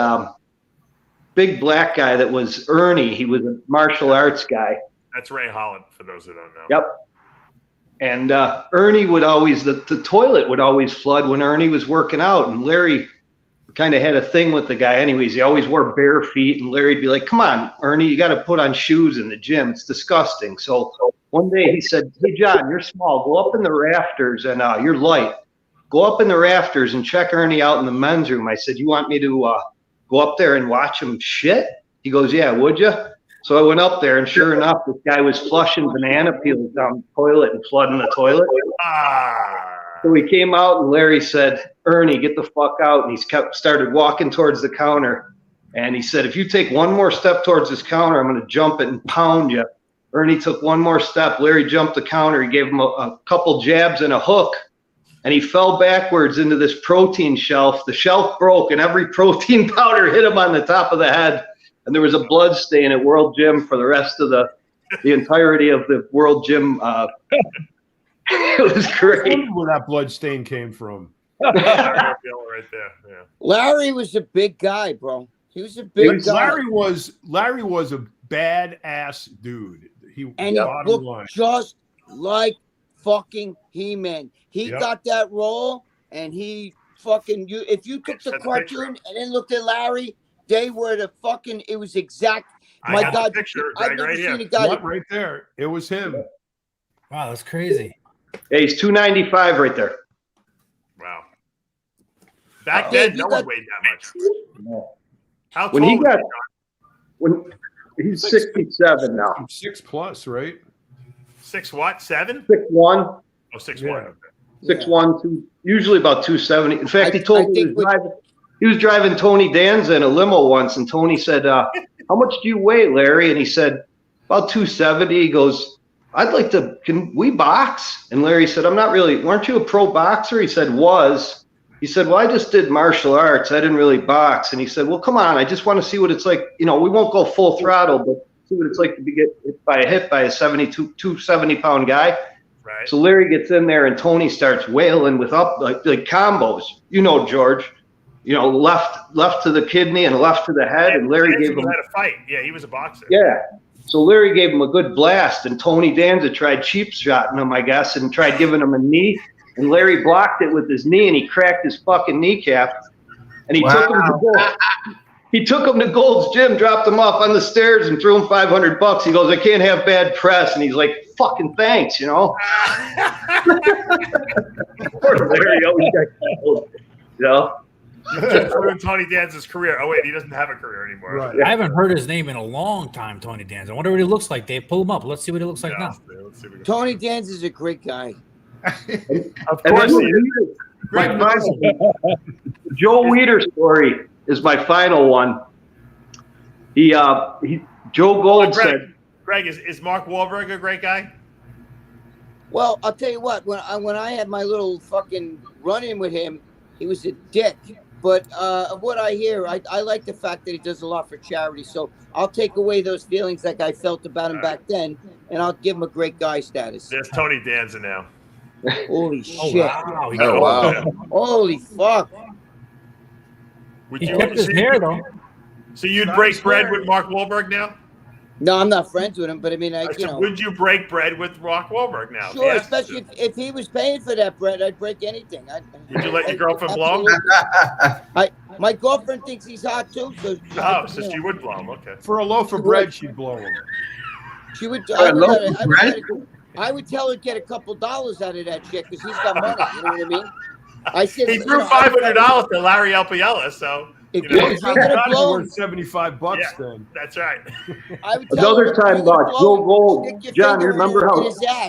big black guy that was Ernie. He was a martial arts guy. That's Ray Holland, for those who don't know. Yep. And Ernie would always, the toilet would always flood when Ernie was working out. And Larry kind of had a thing with the guy anyways. He always wore bare feet. And Larry'd be like, "Come on, Ernie, you got to put on shoes in the gym. It's disgusting." So one day he said, "Hey, John, you're small. Go up in the rafters and you're light. Go up in the rafters and check Ernie out in the men's room." I said, "You want me to go up there and watch him shit?" He goes, "Yeah, would you?" So I went up there, and sure enough, this guy was flushing banana peels down the toilet and flooding the toilet. So he came out, and Larry said, "Ernie, get the fuck out." And he started walking towards the counter. And he said, "If you take one more step towards this counter, I'm going to jump it and pound you." Ernie took one more step. Larry jumped the counter. He gave him a couple jabs and a hook. And he fell backwards into this protein shelf. The shelf broke, and every protein powder hit him on the top of the head. And there was a blood stain at World Gym for the rest of the entirety of the World Gym. It was great. Where that blood stain came from. Right there. Yeah. Larry was a big guy, bro. He was a big guy. Larry was a badass dude. He looked just like fucking He-Man. He got that role, and he fucking if you took the cartoon and then looked at Larry, they were the fucking. It was exact. My God, I've never seen a guy right there. It was him. Wow, that's crazy. Hey, he's 295 right there. Wow. Back then, no one weighed that much. No. How tall when he was got, he, when he's 67 now. 6+ right? 6 what? 7? 6'1". Oh, 6'1". Yeah. 6'1", usually about 270. In fact, he told me he was driving Tony Danza in a limo once, and Tony said, "How much do you weigh, Larry?" And he said, "About 270. He goes, "I'd like to, can we box?" And Larry said, "I'm not really, weren't you a pro boxer?" He said, "Was." He said, "Well, I just did martial arts. I didn't really box." And he said, "Well, come on. I just want to see what it's like. You know, we won't go full throttle, but see what it's like to be hit by a 270-pound guy." Right. So Larry gets in there, and Tony starts wailing with like combos. You know, George. You know, left to the kidney and left to the head, and Larry gave him. He had a fight. Yeah, he was a boxer. Yeah. So Larry gave him a good blast, and Tony Danza tried cheap shotting him, I guess, and tried giving him a knee. And Larry blocked it with his knee, and he cracked his fucking kneecap. And he took him to Gold. He took him to Gold's Gym, dropped him off on the stairs, and threw him $500. He goes, "I can't have bad press," and he's like, "Fucking thanks," you know. Poor Larry always got killed, you know. Tony Danza's career. Oh wait, he doesn't have a career anymore. Right. I haven't heard his name in a long time, Tony Danza. I wonder what he looks like. Dave, pull him up. Let's see what he looks like now. Tony Danza is a great guy. Of course he is. My final Joe Weider story is my final one. Joe Gold said, Greg, is Mark Wahlberg a great guy? Well, I'll tell you what. When I had my little fucking run-in with him, he was a dick. But of what I hear, I like the fact that he does a lot for charity. So I'll take away those feelings like I felt about him back then, and I'll give him a great guy status. There's Tony Danza now. Holy shit. Wow. Oh, wow. Holy fuck. He kept his hair, though. So you'd break bread with Mark Wahlberg now? No, I'm not friends with him, but I mean, Would you break bread with Mark Wahlberg now? Sure, yes. Especially if he was paying for that bread, I'd break anything. Would you let your girlfriend blow? My girlfriend thinks he's hot too, so she would blow him. Okay. For a loaf of bread, she'd blow him. She would. For a loaf of bread? I would tell her to get a couple dollars out of that shit because he's got money. You know what I mean? I said he threw $500 to Larry Alpiella, so. If you're gonna blow worth $75 then. That's right. I would tell Another time, Joe Gold. John, you remember how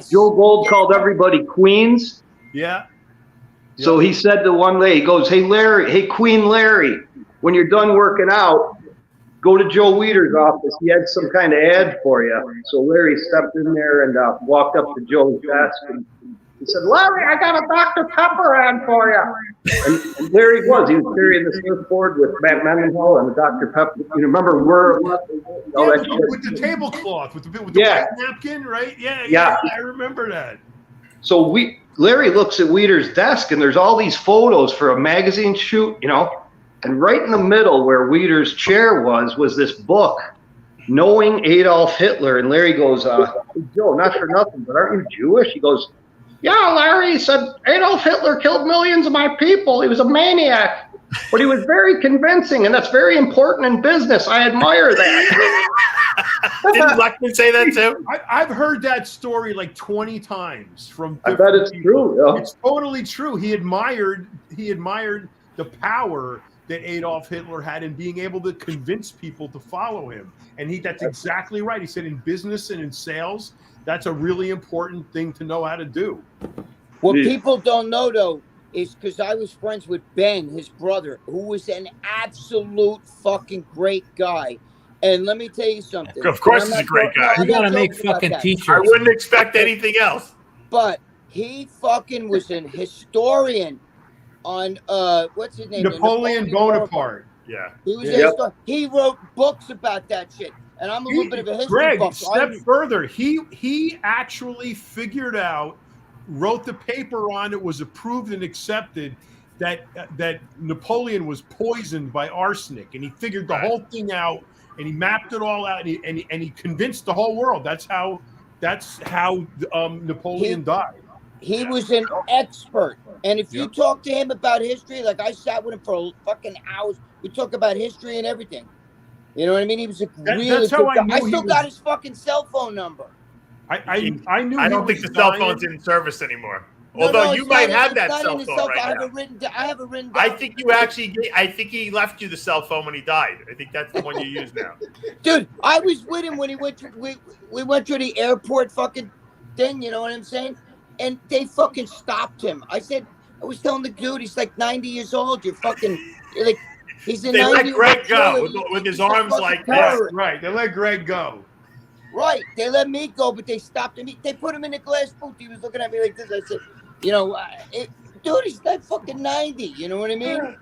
Joe Gold called everybody queens? Yeah. So he said to one lady, he goes, "Hey Larry, hey Queen Larry, when you're done working out, go to Joe Weider's office. He had some kind of ad for you." So Larry stepped in there and walked up to Joe's desk and he said, "Larry, I got a Dr. Pepper ad for you." And Larry he was carrying the surfboard with Matt Mendenhall and the Dr. Pepper. You remember with the tablecloth, with the white napkin, right? Yeah. I remember that. So Larry looks at Weider's desk and there's all these photos for a magazine shoot, you know, and right in the middle where Weider's chair was this book, Knowing Adolf Hitler. And Larry goes, "Joe, not for nothing, but aren't you Jewish?" He goes, "Yeah, Larry," he said, "Adolf Hitler killed millions of my people. He was a maniac, but he was very convincing, and that's very important in business. I admire that." Didn't Lechman say that too? I've heard that story like 20 times from. I bet it's true. Yeah. It's totally true. He admired the power that Adolf Hitler had in being able to convince people to follow him, and that's exactly right. He said in business and in sales, that's a really important thing to know how to do. What people don't know though is because I was friends with Ben, his brother, who was an absolute fucking great guy. And let me tell you something. Of course he's a great guy. You gotta make fucking t-shirts. I wouldn't expect anything else. But he fucking was an historian on what's his name? Napoleon Bonaparte. Yeah. He was he wrote books about that shit. And I'm a little bit of a history buff. Step further. He actually figured out, wrote the paper on it, was approved and accepted that Napoleon was poisoned by arsenic, and he figured the whole thing out, and he mapped it all out, and he convinced the whole world. That's how Napoleon died. He was an expert, and if you talk to him about history, like I sat with him for fucking hours, we talk about history and everything. You know what I mean? He was a really good guy. I still got his fucking cell phone number. I knew. I don't think the cell phone's in service anymore. Although you might have that cell phone right now. I have it written down. I think you actually. I think he left you the cell phone when he died. I think that's the one you use now. Dude, I was with him when he went to. We went to the airport fucking thing. You know what I'm saying? And they fucking stopped him. I was telling the dude, he's like 90 years old. You're like. He's a they let Greg go with his arms like that. Right. They let Greg go. Right. They let me go, but they stopped him. They put him in a glass booth. He was looking at me like this. I said, dude, he's like fucking 90. You know what I mean?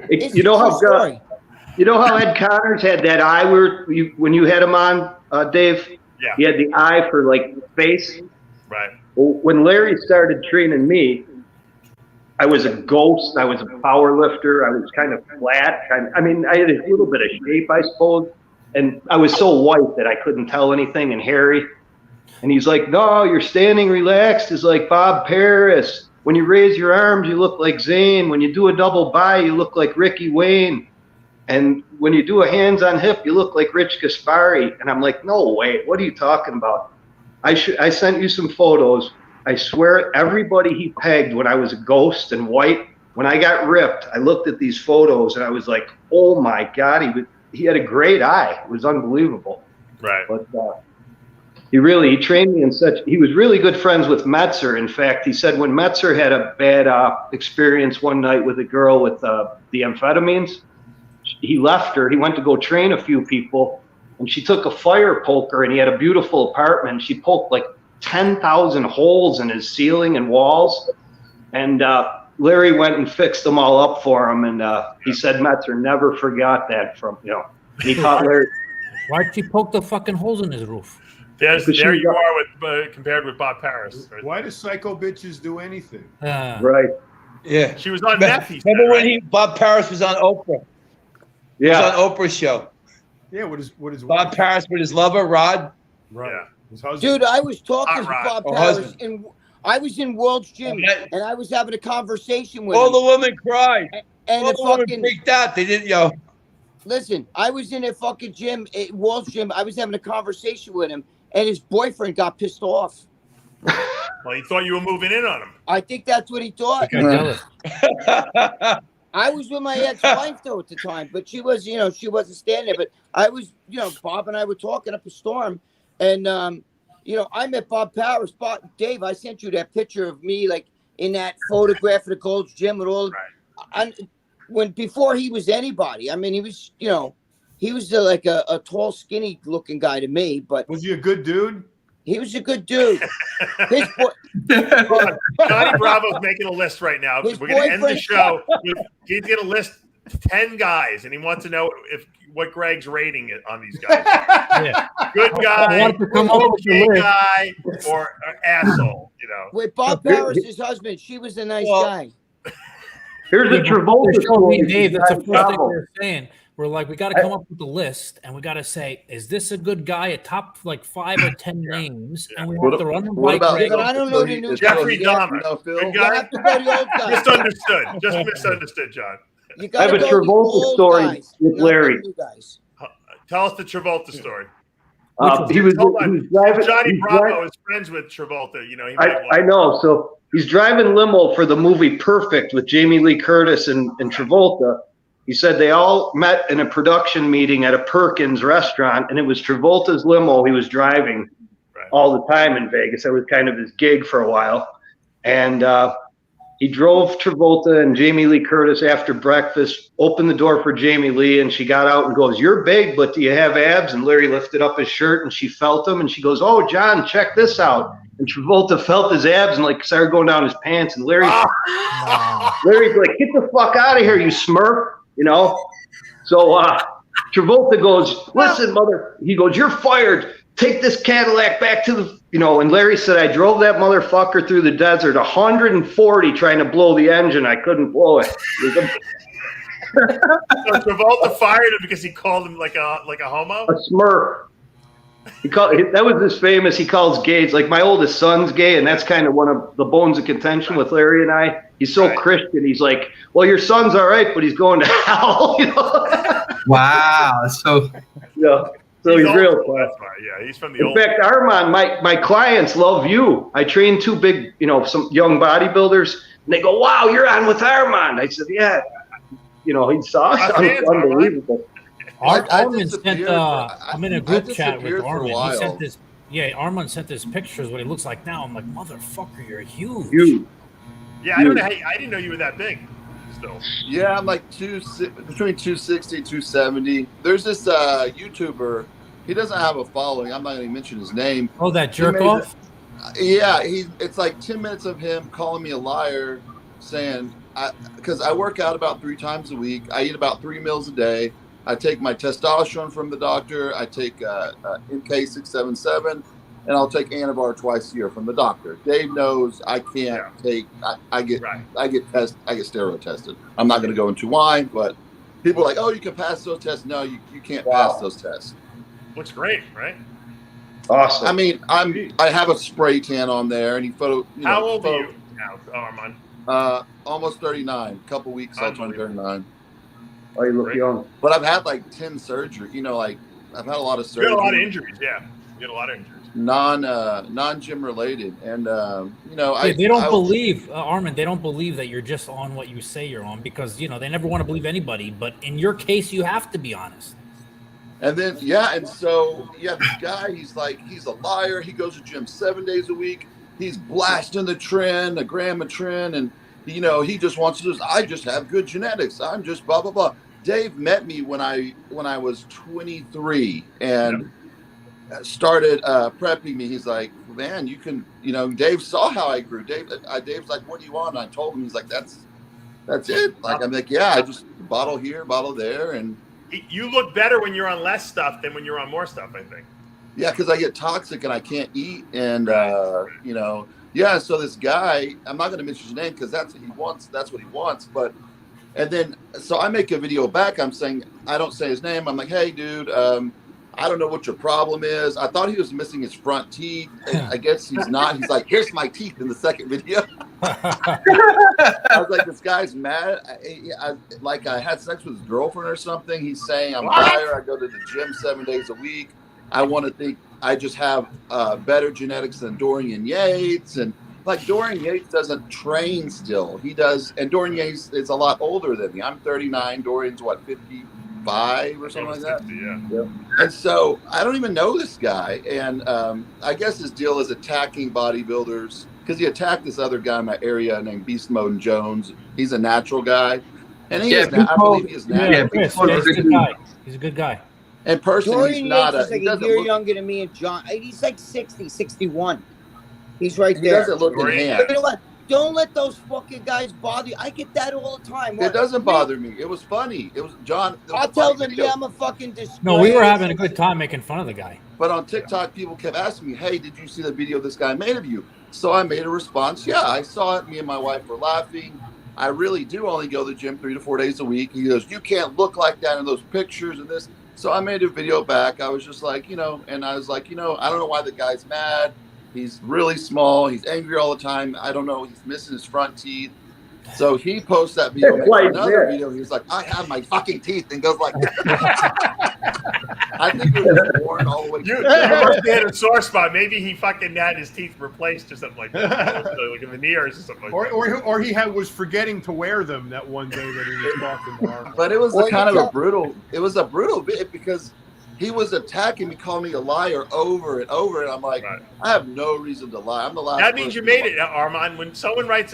You know how Ed Connors had that eye when you had him on, Dave? Yeah. He had the eye for like space. Right. Well, when Larry started training me, I was a ghost. I was a power lifter. I was kind of flat. I had a little bit of shape, I suppose. And I was so white that I couldn't tell anything, and hairy. And he's like, "No, you're standing relaxed is like Bob Paris. When you raise your arms, you look like Zane. When you do a double by, you look like Ricky Wayne. And when you do a hands on hip, you look like Rich Gaspari." And I'm like, "No way. What are you talking about? I sent you some photos. I swear everybody he pegged when I was a ghost and white, when I got ripped, I looked at these photos and I was like, oh my God, he had a great eye. It was unbelievable." Right. But he trained me in he was really good friends with Metzer. In fact, he said when Metzer had a bad experience one night with a girl with the amphetamines, he left her. He went to go train a few people, and she took a fire poker, and he had a beautiful apartment. She poked like 10,000 holes in his ceiling and walls, and Larry went and fixed them all up for him, and he said Metzer never forgot that from he taught Larry. Why'd she poke the fucking holes in his roof? There you are compared with Bob Paris. Right? Why do psycho bitches do anything? Right. Yeah. She was on Netflix. Remember when Bob Paris was on Oprah? Yeah. He was on Oprah's show. Yeah. What is Bob Paris with his lover Rod? Right. Yeah. His husband. Dude, I was talking to Bob Paris, and I was in World's Gym and I was having a conversation with All him. the women cried. And All the the women fucking freaked out. They didn't, yo. listen. I was in a fucking gym, at World's Gym. I was having a conversation with him, and his boyfriend got pissed off. Well, he thought you were moving in on him. I think that's what he thought. Got jealous. I was with my ex-wife though at the time, but she was, she wasn't standing there. But I was, Bob and I were talking up a storm, and I met Bob Powers. Dave, I sent you that picture of me like in that photograph of the Gold's Gym with all. Before he was anybody. I mean, he was, he was like a tall, skinny looking guy to me. But was he a good dude? He was a good dude. His Johnny Bravo's making a list right now. We're going to end the show. He's going to list 10 guys, and he wants to know what Greg's rating it on these guys. Yeah. Good guy, okay guy, or asshole. With Bob Powers, his husband, she was a nice guy. Here's a Travolta story. Dave, that's the first thing we're saying. We're like, we got to come up with a list, and we got to say, is this a good guy? A top like 5 or 10 names, and we have to run them by Greg. But I don't know the new Jeffrey guys. Dahmer. You have to go to the old guys. Misunderstood. Just misunderstood, John. You I have a Travolta story with Larry. Tell us the Travolta story. He was driving. Johnny Bravo is friends with Travolta. I know. So he's driving limo for the movie Perfect with Jamie Lee Curtis and Travolta. He said they all met in a production meeting at a Perkins restaurant, and it was Travolta's limo he was driving all the time in Vegas. That was kind of his gig for a while. And he drove Travolta and Jamie Lee Curtis after breakfast, opened the door for Jamie Lee, and she got out and goes, "You're big, but do you have abs?" And Larry lifted up his shirt, and she felt them, and she goes, "Oh, John, check this out." And Travolta felt his abs and started going down his pants, and Larry's like, "Get the fuck out of here, you smurf." So Travolta goes, "Listen, mother," he goes, "you're fired. Take this Cadillac back to the," and Larry said, "I drove that motherfucker through the desert, 140 trying to blow the engine. I couldn't blow it." So Travolta fired him because he called him like a homo? A smurf. That was his famous, he calls gays, like my oldest son's gay, and that's kind of one of the bones of contention with Larry and I. He's so Christian. He's like, "Well, your son's all right, but he's going to hell." Wow. So he's real class. Yeah, he's from the In fact, Armand, my clients love you. I train 2 big, some young bodybuilders, and they go, "Wow, you're on with Armand." I said, "Yeah." He's awesome. Unbelievable. Armand sent. I'm in a group chat with Armand. He sent this. Yeah, Armand sent this pictures what he looks like now. I'm like, motherfucker, you're huge. Huge. Yeah, I don't know. I didn't know you were that big. Still. Yeah, I'm like between 260 and 270. There's this YouTuber. He doesn't have a following. I'm not going to mention his name. Oh, that jerk off. Yeah, it's like 10 minutes of him calling me a liar, saying because I work out about 3 times a week. I eat about 3 meals a day. I take my testosterone from the doctor. I take MK677, and I'll take Anavar twice a year from the doctor. Dave knows I can't take. I get steroid tested. I'm not going to go into why, but people are like, "Oh, you can pass those tests." No, you can't pass those tests. Looks great, right? Awesome. I mean, I have a spray tan on there, and he photo. How old are you now, Armand? Almost 39. A couple weeks, I'll turn 39. Oh, you look young. But I've had like 10 surgeries. I've had a lot of surgeries. You had a lot of injuries, yeah. You had a lot of injuries. Non-gym related, and they don't believe Armand. They don't believe that you're just on what you say you're on because they never want to believe anybody. But in your case, you have to be honest. And then this guy, he's a liar. He goes to gym 7 days a week. He's blasting the trend, a gram of trend, and he just wants to. I just have good genetics. I'm just blah blah blah. Dave met me when I was 23 and started prepping me. He's like, "Man, you can." Dave saw how I grew. Dave's like, "What do you want?" And I told him. He's like, "That's it." Like I'm like, "Yeah, I just bottle here, bottle there," and you look better when you're on less stuff than when you're on more stuff. I think. Yeah, because I get toxic and I can't eat, and yeah. So this guy, I'm not going to mention his name because that's what he wants. That's what he wants. But and then so I make a video back. I'm saying I don't say his name. I'm like, "Hey, dude, I don't know what your problem is. I thought he was missing his front teeth. I guess he's not. He's like, here's my teeth in the second video. I was like, this guy's mad. I had sex with his girlfriend or something. He's saying I'm tired. I go to the gym 7 days a week. I want to think I just have better genetics than Dorian Yates. And like Dorian Yates doesn't train still. He does. And Dorian Yates is a lot older than me. I'm 39. Dorian's what, 55 or something like that? Yeah. And so I don't even know this guy. And I guess his deal is attacking bodybuilders because he attacked this other guy in my area named Beast Mode Jones. He's a natural guy. And he is, I believe he is natural. Yeah, he's a good guy. He's a good guy. And personally, he's not Yates is like a year younger than me and John. He's like 60, 61. He's right there. He doesn't look enhanced. You know what? Don't let those fucking guys bother you. I get that all the time. It doesn't bother me. It was funny. It was John. I'll tell them, yeah, I'm a fucking disgrace. No, we were having a good time making fun of the guy. But on TikTok, people kept asking me, hey, did you see the video this guy made of you? So I made a response. Yeah, I saw it. Me and my wife were laughing. I really do only go to the gym 3 to 4 days a week. He goes, you can't look like that in those pictures and this. So I made a video back. I was just like, and I was like, I don't know why the guy's mad. He's really small. He's angry all the time. I don't know. He's missing his front teeth. So he posts that video. Another video. He's like, I have my fucking teeth, and goes like I think it was worn all the way. You must have hit a sore spot. Maybe he fucking had his teeth replaced or something like that, like a veneers or something. Like or he was forgetting to wear them that one day that he was talking to her. But it was a brutal. It was a brutal bit because he was attacking me, calling me a liar over and over, and I'm like, I have no reason to lie. I'm the last. That means you made it, Armand. When someone writes,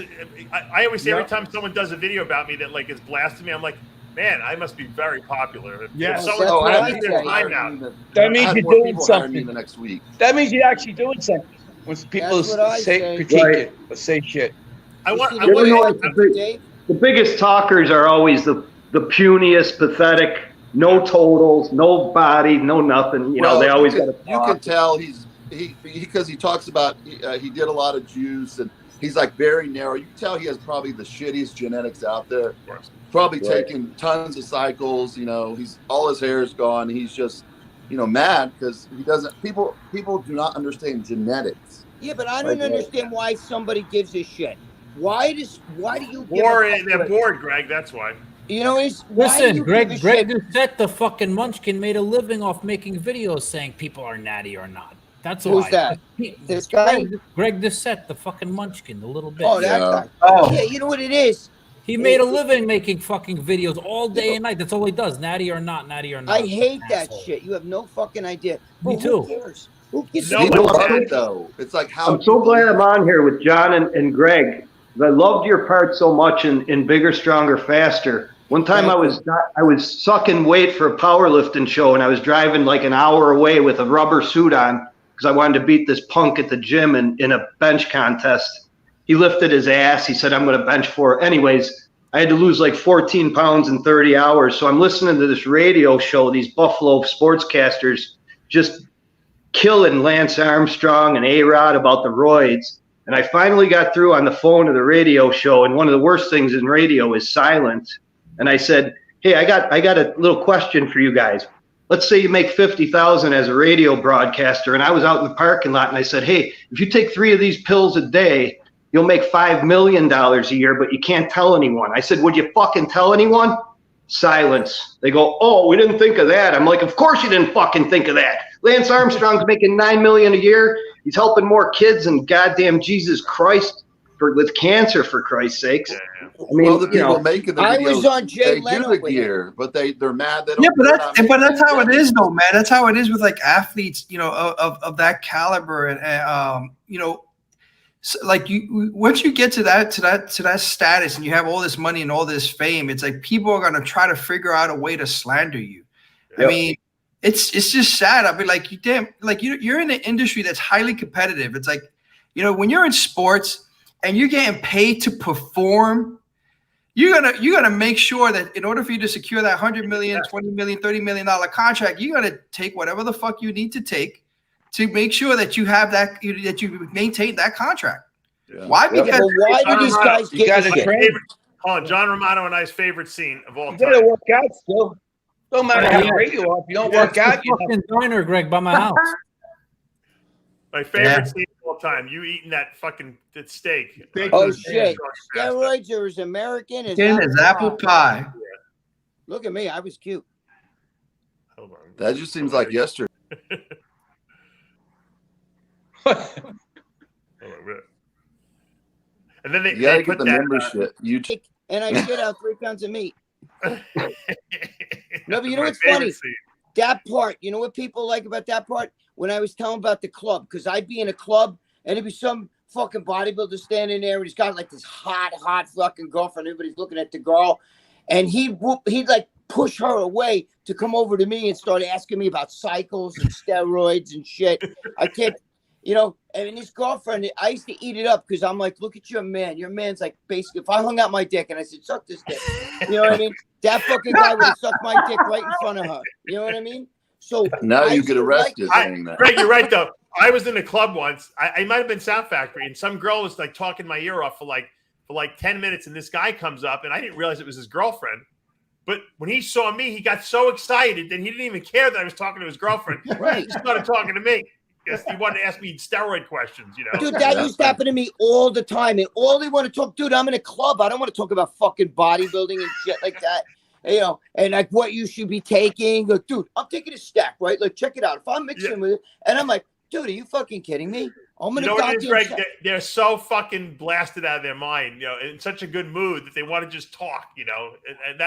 I always say every time someone does a video about me that like is blasting me, I'm like, man, I must be very popular. Yes. That means you're doing something. The next week. That means you're actually doing something. When people critique it or say shit. The biggest talkers are always the puniest, pathetic. No totals, no body, no nothing. You know, they always got to talk. You can tell because he talks about he did a lot of juice and he's like very narrow. You can tell he has probably the shittiest genetics out there. Probably taking tons of cycles. He's all his hair is gone. He's just mad because he doesn't. People do not understand genetics. Yeah, but I don't understand why somebody gives a shit. Why do you? They're bored, Greg. That's why. Listen, Greg Doucette, the fucking munchkin, made a living off making videos saying people are natty or not. That's why. Who's that? This guy? Greg Doucette, the fucking munchkin, the little bitch. Oh, that guy. Oh. Yeah, you know what it is? He made a living making fucking videos all day and night. That's all he does. Natty or not, natty or not. I hate that shit. You have no fucking idea. Me too. Who cares? Who gives a shit? Though. It's like how I'm so glad I'm on here with John and Greg. I loved your part so much in Bigger, Stronger, Faster. One time I was sucking weight for a powerlifting show, and I was driving like an hour away with a rubber suit on because I wanted to beat this punk at the gym in a bench contest. He lifted his ass. He said, I'm going to bench for it. Anyways, I had to lose like 14 pounds in 30 hours. So I'm listening to this radio show, these Buffalo sportscasters just killing Lance Armstrong and A-Rod about the roids. And I finally got through on the phone to the radio show, and one of the worst things in radio is silence. And I said, hey, I got a little question for you guys. Let's say you make $50,000 as a radio broadcaster. And I was out in the parking lot and I said, hey, if you take 3 of these pills a day, you'll make $5 million a year, but you can't tell anyone. I said, would you fucking tell anyone? Silence. They go, oh, we didn't think of that. I'm like, of course you didn't fucking think of that. Lance Armstrong's making $9 million a year. He's helping more kids than goddamn Jesus Christ with cancer, for Christ's sakes. I mean, the people making the videos, I was on Jay Leno do the gear, but they're mad. They don't. Yeah, but that's how it is, though, man. That's how it is with like athletes, of that caliber, and like once you get to that status, and you have all this money and all this fame, it's like people are gonna try to figure out a way to slander you. Yep. I mean, it's just sad. I mean, like you're in an industry that's highly competitive. It's like, when you're in sports and you're getting paid to perform, you're gonna make sure that in order for you to secure that $100 million, $20 million, $30 million contract, you're gonna take whatever the fuck you need to take to make sure that you have that you maintain that contract. Yeah. Why? Because why do these guys get John Romano and I's favorite scene of all time. You gotta work out still. Don't matter how great you are. If you don't work out, you fucking diner, Greg, by my house. My favorite scene of all time. You eating that fucking steak. Oh shit! Steroids are as American as apple pie. Look at me. I was cute. Hold on. That just seems like yesterday. And then you gotta get the membership. And I shit out 3 pounds of meat. No, but you know what's My funny? scene. That part, you know what people like about that part? When I was telling about the club, because I'd be in a club and it'd be some fucking bodybuilder standing there and he's got like this hot fucking girlfriend. Everybody's looking at the girl, and he'd like push her away to come over to me and start asking me about cycles and steroids and shit. I kept, you know, and his girlfriend, I used to eat it up because I'm like, look at your man. Your man's like, basically, if I hung out my dick and I said, suck this dick, you know what I mean? That fucking guy would have sucked my dick right in front of her. You know what I mean? So now you get arrested saying that. Greg, you're right though. I was in a club once. I might have been Sound Factory, and some girl was like talking my ear off for like 10 minutes, and this guy comes up, and I didn't realize it was his girlfriend. But when he saw me, he got so excited that he didn't even care that I was talking to his girlfriend. Right. He started talking to me. Yes, he wanted to ask me steroid questions, you know. Dude, that used to happen to me all the time. And all they want to talk, dude, I'm in a club. I don't want to talk about fucking bodybuilding and shit like that. You know, and like what you should be taking. Like, dude, I'm taking a stack, right? Like, check it out. If I'm mixing with it, and I'm like, dude, are you fucking kidding me? I'm gonna they're so fucking blasted out of their mind, you know, in such a good mood that they want to just talk, you know, and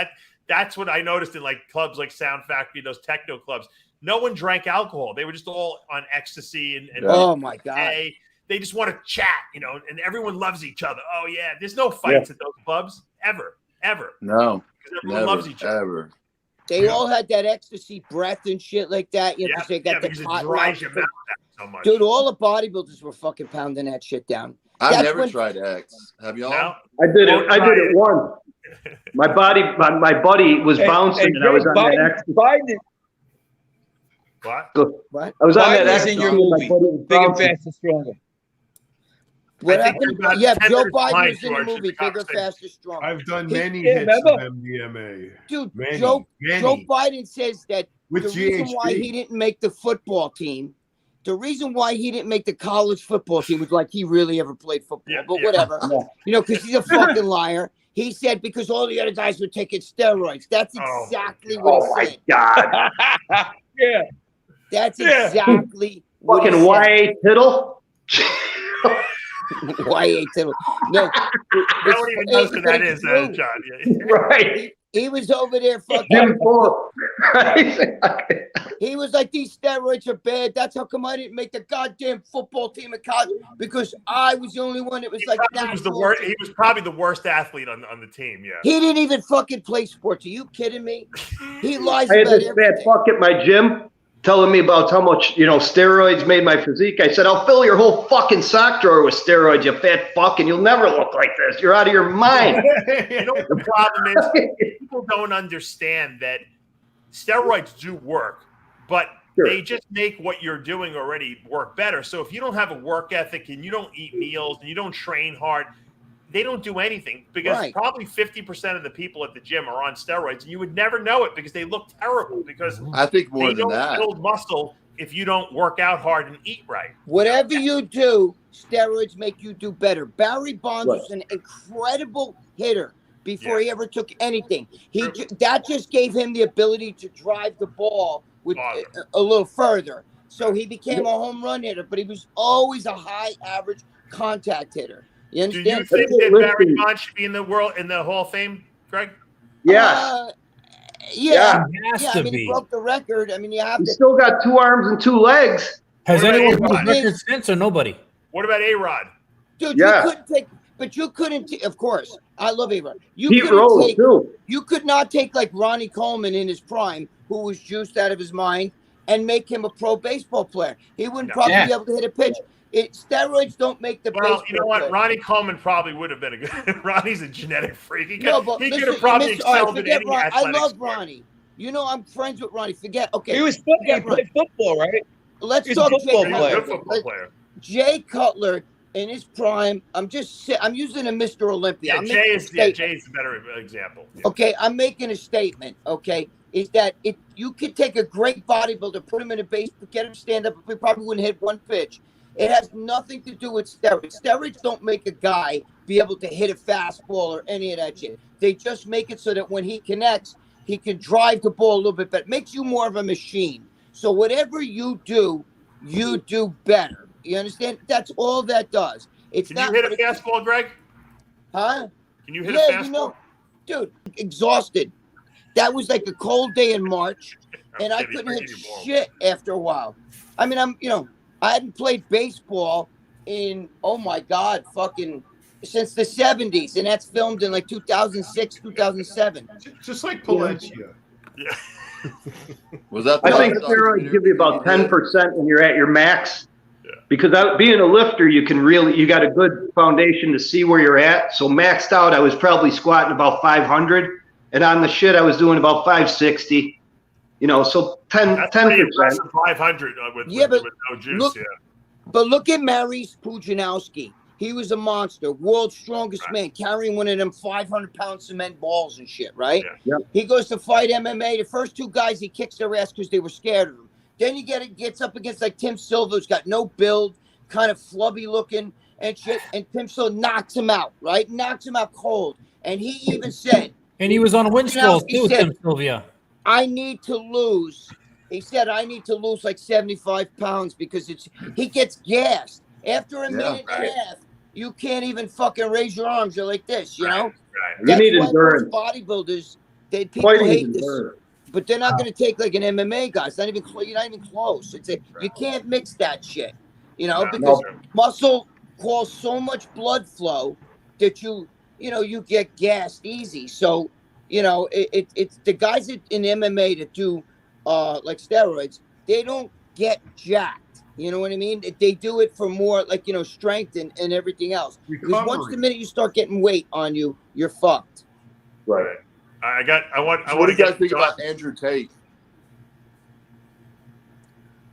that's what I noticed in like clubs like Sound Factory, those techno clubs. No one drank alcohol. They were just all on ecstasy and oh my god, they just want to chat, you know, and everyone loves each other. Oh yeah, there's no fights at those clubs ever. No, everyone loves each other. They all had that ecstasy breath and shit like that. You know, they got the because it hot dries your mouth out so much. Dude, all the bodybuilders were fucking pounding that shit down. I've never tried X. Have y'all? No? I did it once. My buddy was bouncing, and I was on that ecstasy. What? I was on that Biden's ecstasy. in your movie. Big and Fast and Stronger. What happened? Yeah, 10 Joe minutes Biden behind, was in the George, movie, the Bigger, conversation. Faster, Stronger. I've done many hits of MDMA. Dude, Many. Joe Biden says that With the reason why GHB. he didn't make the football team, the reason why he didn't make the college football team was like he really ever played football, but whatever. You know, because he's a fucking liar. He said because all the other guys were taking steroids. That's exactly what he said. God. Yeah. That's exactly what he Fucking said. YA Tittle. YA Tittle. No. I don't even know who that is, John. Yeah. Right. He was over there fucking. Jim Full. He was like, these steroids are bad. That's how come I didn't make the goddamn football team at college, because I was the only one that was like, He was the worst. He was probably the worst athlete on the team. Yeah. He didn't even fucking play sports. Are you kidding me? He lies I had about this everything. fat fuck at my gym telling me about how much, steroids made my physique. I said, I'll fill your whole fucking sock drawer with steroids, you fat fuck, and you'll never look like this. You're out of your mind. You know what the problem is? People don't understand that steroids do work, but they just make what you're doing already work better. So if you don't have a work ethic and you don't eat meals and you don't train hard, they don't do anything, because probably 50% of the people at the gym are on steroids, and you would never know it because they look terrible, because I think more they than don't that. build muscle if you don't work out hard and eat right. Whatever you do, steroids make you do better. Barry Bonds was an incredible hitter before he ever took anything. That just gave him the ability to drive the ball with a little further. So he became a home run hitter, but he was always a high average contact hitter. You Do you understand? think that Barry Bonds should be in the Hall of Fame, Greg? Yeah. Yeah. Has I to mean, he be. broke the record. I mean, you have He's to. still got 2 arms and 2 legs. Has What about anyone A-Rod? put record since or nobody? What about A-Rod? Dude, Yeah. you couldn't take, but you couldn't. Of course, I love A-Rod. You Pete couldn't Rose, take. too. You could not take like Ronnie Coleman in his prime, who was juiced out of his mind, and make him a pro baseball player. He wouldn't probably be able to hit a pitch. Steroids don't make the baseball you know what? player. Ronnie Coleman probably would have been a good. Ronnie's a genetic freak. He could, No, but he listen, could have probably you missed- all right, excelled in forget any Ron- I athletic love sport. Ronnie. You know, I'm friends with Ronnie. Forget. He was playing football, right? Let's He's a talk football Jay He's a player. good football player. Jay Cutler in his prime. I'm using a Mr. Olympia. Yeah, I'm Jay making a is statement. a better example. Yeah. Okay, I'm making a statement. Okay, is that you could take a great bodybuilder, put him in a base, get him stand up, he probably wouldn't hit one pitch. It has nothing to do with steroids. Steroids don't make a guy be able to hit a fastball or any of that shit. They just make it so that when he connects, he can drive the ball a little bit better. It makes you more of a machine. So whatever you do better. You understand? That's all that does. It's Can not. you hit a fastball, Greg? Huh? Can you hit a fastball? You know, dude, exhausted. That was like a cold day in March, and I couldn't hit shit after a while. I mean, I hadn't played baseball in, oh my God, fucking since the 70s, and that's filmed in like 2006, 2007. Just like Palencia. Yeah. Was that? I think steroids give you about 10% when you're at your max. Because being a lifter, you got a good foundation to see where you're at. So maxed out, I was probably squatting about 500, and on the shit, I was doing about 560. You know, so 10%. 500 with no juice. But look at Maurice Pujanowski. He was a monster, world's strongest man, carrying one of them 500-pound cement balls and shit, right? Yeah. He goes to fight MMA. The first two guys, he kicks their ass because they were scared of him. Then he gets up against like Tim Silva, who's got no build, kind of flubby looking and shit. And Tim Silva knocks him out, right? Knocks him out cold. And he even said, and he was on a win scroll too, Tim Sylvia. I need to lose. He said, I need to lose like 75 pounds because he gets gassed. After a minute and a half, you can't even fucking raise your arms. You're like this, you know? You need endurance. Bodybuilders, people hate this. But they're not going to take like an MMA guy. You're not even close. You can't mix that shit, you know, because muscle causes so much blood flow that you get gassed easy. So, you know, it's the guys in MMA that do like steroids, they don't get jacked. You know what I mean? They do it for more like, strength and everything else. Because once the minute you start getting weight on you, you're fucked. Right. What do you guys think about Andrew Tate?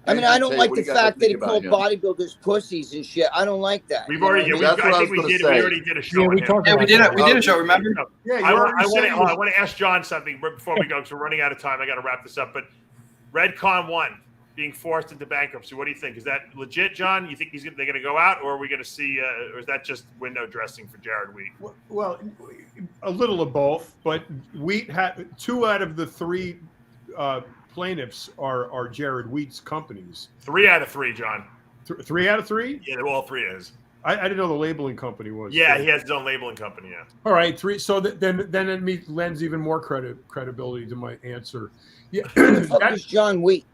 I mean, I don't like the fact that he called bodybuilders pussies and shit. I don't like that. We already did a show. We did a show. Remember? Yeah. I want to ask John something before we go because we're running out of time. I got to wrap this up. But Redcon 1 being forced into bankruptcy. What do you think? Is that legit, John? You think they're going to go out, or are we going to see? Or is that just window dressing for Jared Wheat? Well, a little of both. But Wheat had 2 out of the 3. Plaintiffs are Jared Wheat's companies. 3 out of 3, John. 3 out of 3? Yeah, all 3 is. I didn't know the labeling company was. Yeah, he has his own labeling company. Yeah. All right, 3. So then it lends even more credibility to my answer. Yeah, that's John Wheat.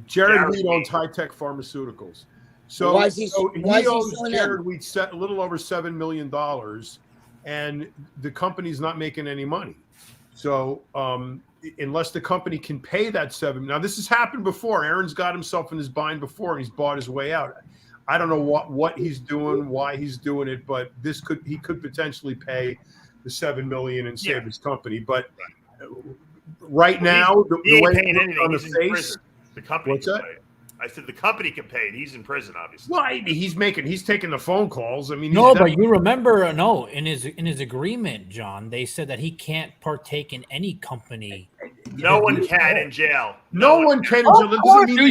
Jared Wheat owns High Tech Pharmaceuticals. So why is he owns Jared Wheat a little over $7 million, and the company's not making any money. So unless the company can pay that $7 million. Now this has happened before. Aaron's got himself in his bind before, and he's bought his way out. I don't know what he's doing, why he's doing it, but he could potentially pay the $7 million and save his company. But right now, the way paying anything, on the he's face, in prison. The company. What's that? I said the company can pay it. He's in prison, obviously. Well, he's taking the phone calls. I mean, but you remember, in his agreement, John, they said that he can't partake in any company. No one can in jail. No one can in jail. Dude,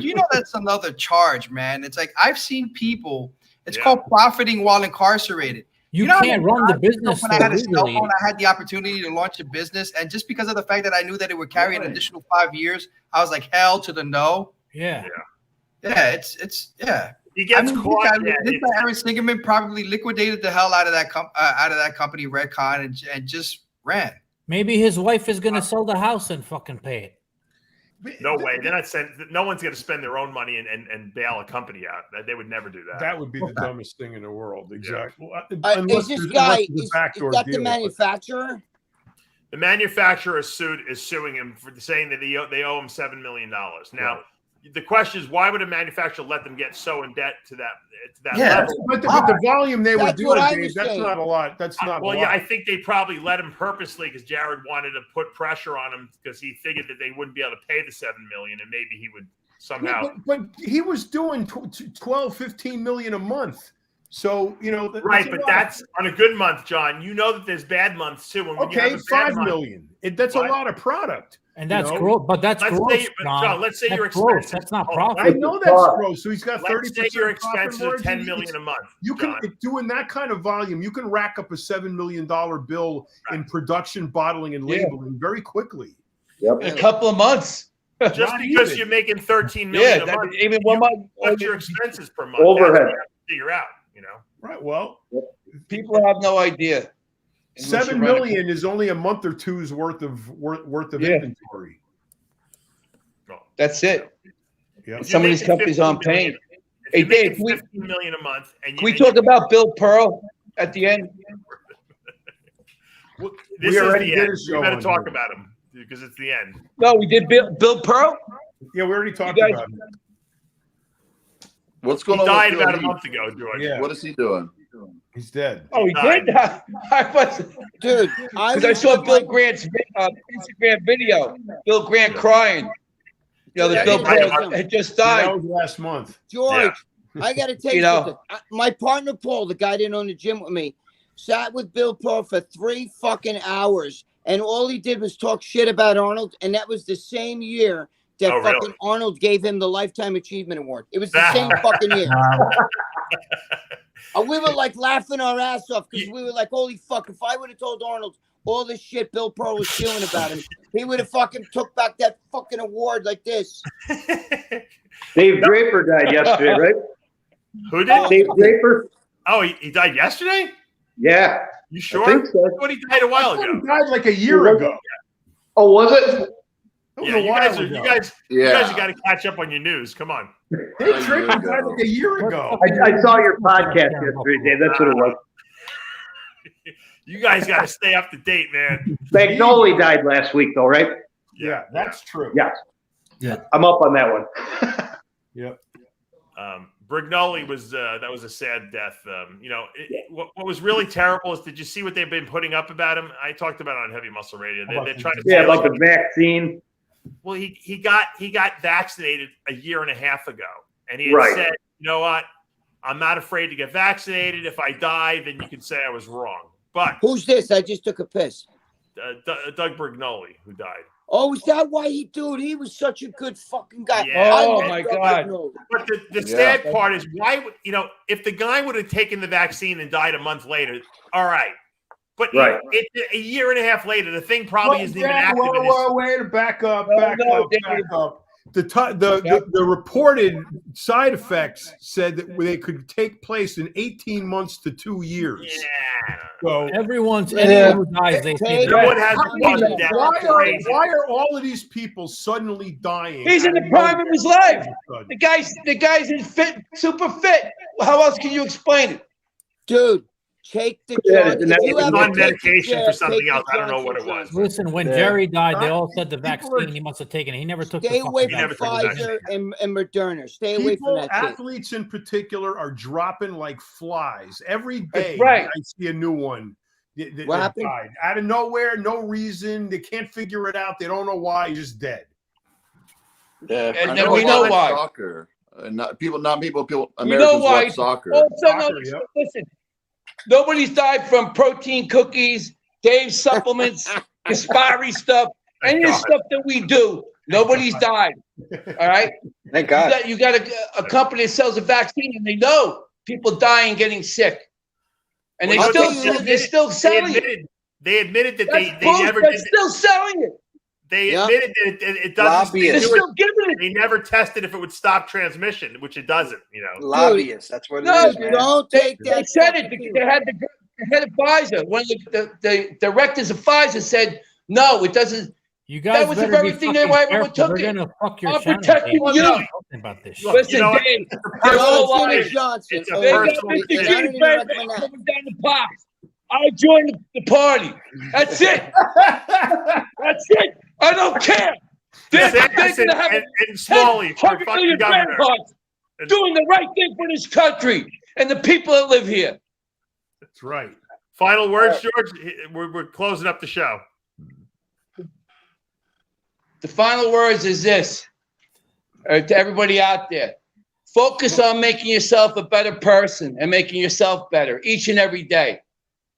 you know that's another charge, man. It's like I've seen people. It's called profiting while incarcerated. You can't run the business. When I had a cell phone, I had the opportunity to launch a business, and just because of the fact that I knew that it would carry an additional 5 years, I was like, hell to the no. Yeah. It's. He gets caught. This guy, Aaron Singerman, probably liquidated the hell out of that company, Redcon, and just ran. Maybe his wife is going to sell the house and fucking pay it. No way. They're not no one's going to spend their own money and bail a company out. They would never do that. That would be the dumbest thing in the world. Exactly. Is this guy, is that the manufacturer? The manufacturer is suing him for saying that they owe him $7 million. Now, the question is, why would a manufacturer let them get so in debt to that level? But the volume they were doing, Dave, that's not a lot. That's not a lot. Yeah, I think they probably let him purposely because Jared wanted to put pressure on him because he figured that they wouldn't be able to pay the $7 million and maybe he would somehow. But he was doing 12, 15 million a month. So, right, but that's on a good month, John. You know that there's bad months too. And when you have a bad 5 month, million. That's a lot of product. And that's gross, but that's gross, John, let's say your gross. expenses. That's not profit. I know that's gross. So he's got 30%. Let's say your expenses are $10 million a month. You can doing that kind of volume. You can rack up a $7 million bill in production, bottling, and labeling very quickly. Yep. In a couple of months. Just because you're making $13 million a month, even 1 month. What's your expenses per month? Overhead. That's what you have to figure out. Right. Well, people have no idea. $7 million is only a month or two's worth of inventory. That's it. Yeah. Some of these companies aren't paying. Hey, Dave, $15 million a month. And can we talk about Bill Pearl at the end? This is the end. We better talk about him because it's the end. No, we did Bill Pearl. Yeah, we already talked about him. What's going on? He died with about a month ago, George. Yeah. What is he doing? He's dead. Oh, he did? I was, dude. Because I saw Bill Grant's Instagram video. Bill Grant crying. The Bill Grant had just died. That was last month. George, I got to tell you something. My partner Paul, the guy that owned the gym with me, sat with Bill Pearl for 3 fucking hours, and all he did was talk shit about Arnold, and that was the same year that fucking Arnold gave him the Lifetime Achievement Award. It was the same fucking year. We were like laughing our ass off because we were like, holy fuck, if I would have told Arnold all this shit Bill Pearl was feeling about him, he would have fucking took back that fucking award like this. Dave Draper died yesterday, right? Who did? Dave Draper. Oh, he died yesterday? Yeah. You sure? I think so. I thought he died a while ago. He died like a year ago. Oh, was it? Yeah, you guys got to catch up on your news. Come on. Dave Draper died like a year ago. I saw your podcast yesterday, Dave. That's what it was. You guys got to stay up to date, man. Magnoli died last week, though, right? Yeah, that's true. Yes. Yeah. I'm up on that one. Yep. Brignoli was that was a sad death. What was really terrible is, did you see what they've been putting up about him? I talked about it on Heavy Muscle Radio. They're trying to about the vaccine. Well, he got vaccinated a year and a half ago, and he had said, "You know what? I'm not afraid to get vaccinated. If I die, then you can say I was wrong." But who's this? I just took a piss. Doug Brignoli, who died. Oh, is that why he was such a good fucking guy? Yeah. Oh my God! But the sad part is, why would if the guy would have taken the vaccine and died a month later, all right. But a year and a half later, the thing probably isn't even active. Wait, back up. The reported side effects said that they could take place in 18 months to 2 years. Yeah. So anyone who dies, they say why are all of these people suddenly dying? He's in the prime of his life. The guy's in super fit. How else can you explain it? Dude, take the on medication for something else. I don't know what it was. Listen, when Jerry died, they all said the vaccine he must have taken. He never took Stay the away from Pfizer and Moderna. Stay away from that shit. Athletes in particular are dropping like flies. Every day I see a new one. What happened? Died. Out of nowhere, no reason. They can't figure it out. They don't know why. He's just dead. Yeah, and then we know why. Soccer. Not people. Americans watch soccer. Listen. Nobody's died from protein cookies, Dave's supplements, Caspari stuff, any of the stuff that we do. Nobody's died. All right? Thank God. You got a company that sells a vaccine, and they know people dying and getting sick. And they're still selling it. They admitted that they never did. They're still selling it. They admitted that it doesn't. They're still giving it. They never tested if it would stop transmission, which it doesn't. Lobbyists. That's what it is. Man. Don't take that. They said it. They had the head of Pfizer. One of the directors of Pfizer said, "No, it doesn't." You guys, that was the very thing they took it. I'm protecting you. About this. Listen, Dave, they're all liars. Johnson. They got Mr. G coming down the pops. I joined the party. That's it. That's it. I don't care. They're going to have $100 million grandpas doing the right thing for this country and the people that live here. That's right. Final words, George. We're closing up the show. The final words is this to everybody out there. Focus on making yourself a better person and making yourself better each and every day.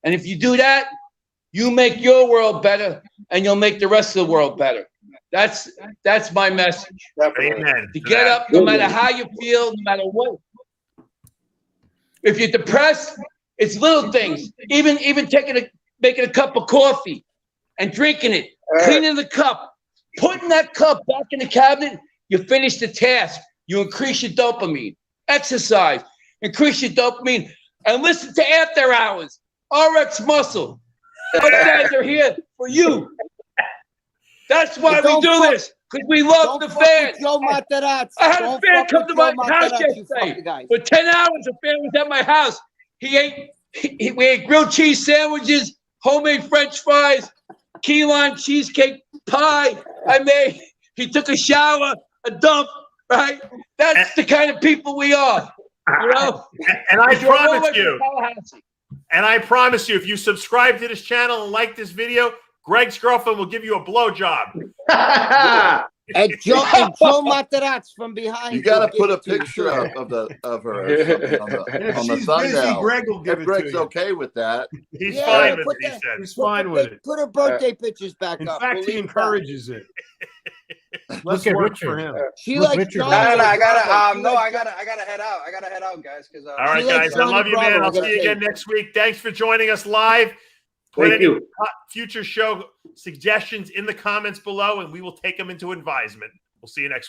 And if you do that, you make your world better and you'll make the rest of the world better. That's my message. Amen. To get up no matter how you feel, no matter what. If you're depressed, it's little things. Even making a cup of coffee and drinking it, cleaning the cup, putting that cup back in the cabinet, you finish the task. You increase your dopamine. Exercise, increase your dopamine, and listen to After Hours. RX Muscle. Those guys are here for you. That's why we do this, because we love the fans. I had a fan come to my house yesterday. For 10 hours, a fan was at my house. We ate grilled cheese sandwiches, homemade French fries, key lime cheesecake pie I made. He took a shower, a dump, right? That's the kind of people we are, you know? And I promise you, if you subscribe to this channel and like this video, Greg's girlfriend will give you a blowjob. And Joe Materazzi from behind. You got to put a picture up of her on the thumbnail. Greg will give if Greg's okay with that. He's fine with it, he said. He's fine with it. Put her birthday pictures back up. In fact, he encourages it. Let's Look at work Richard. for him. She likes Richard. Johnny. I gotta head out. I gotta head out, guys. Because all right, guys, I love you, man. I'll see you again next week. Thanks for joining us live. Put any future show suggestions in the comments below, and we will take them into advisement. We'll see you next week.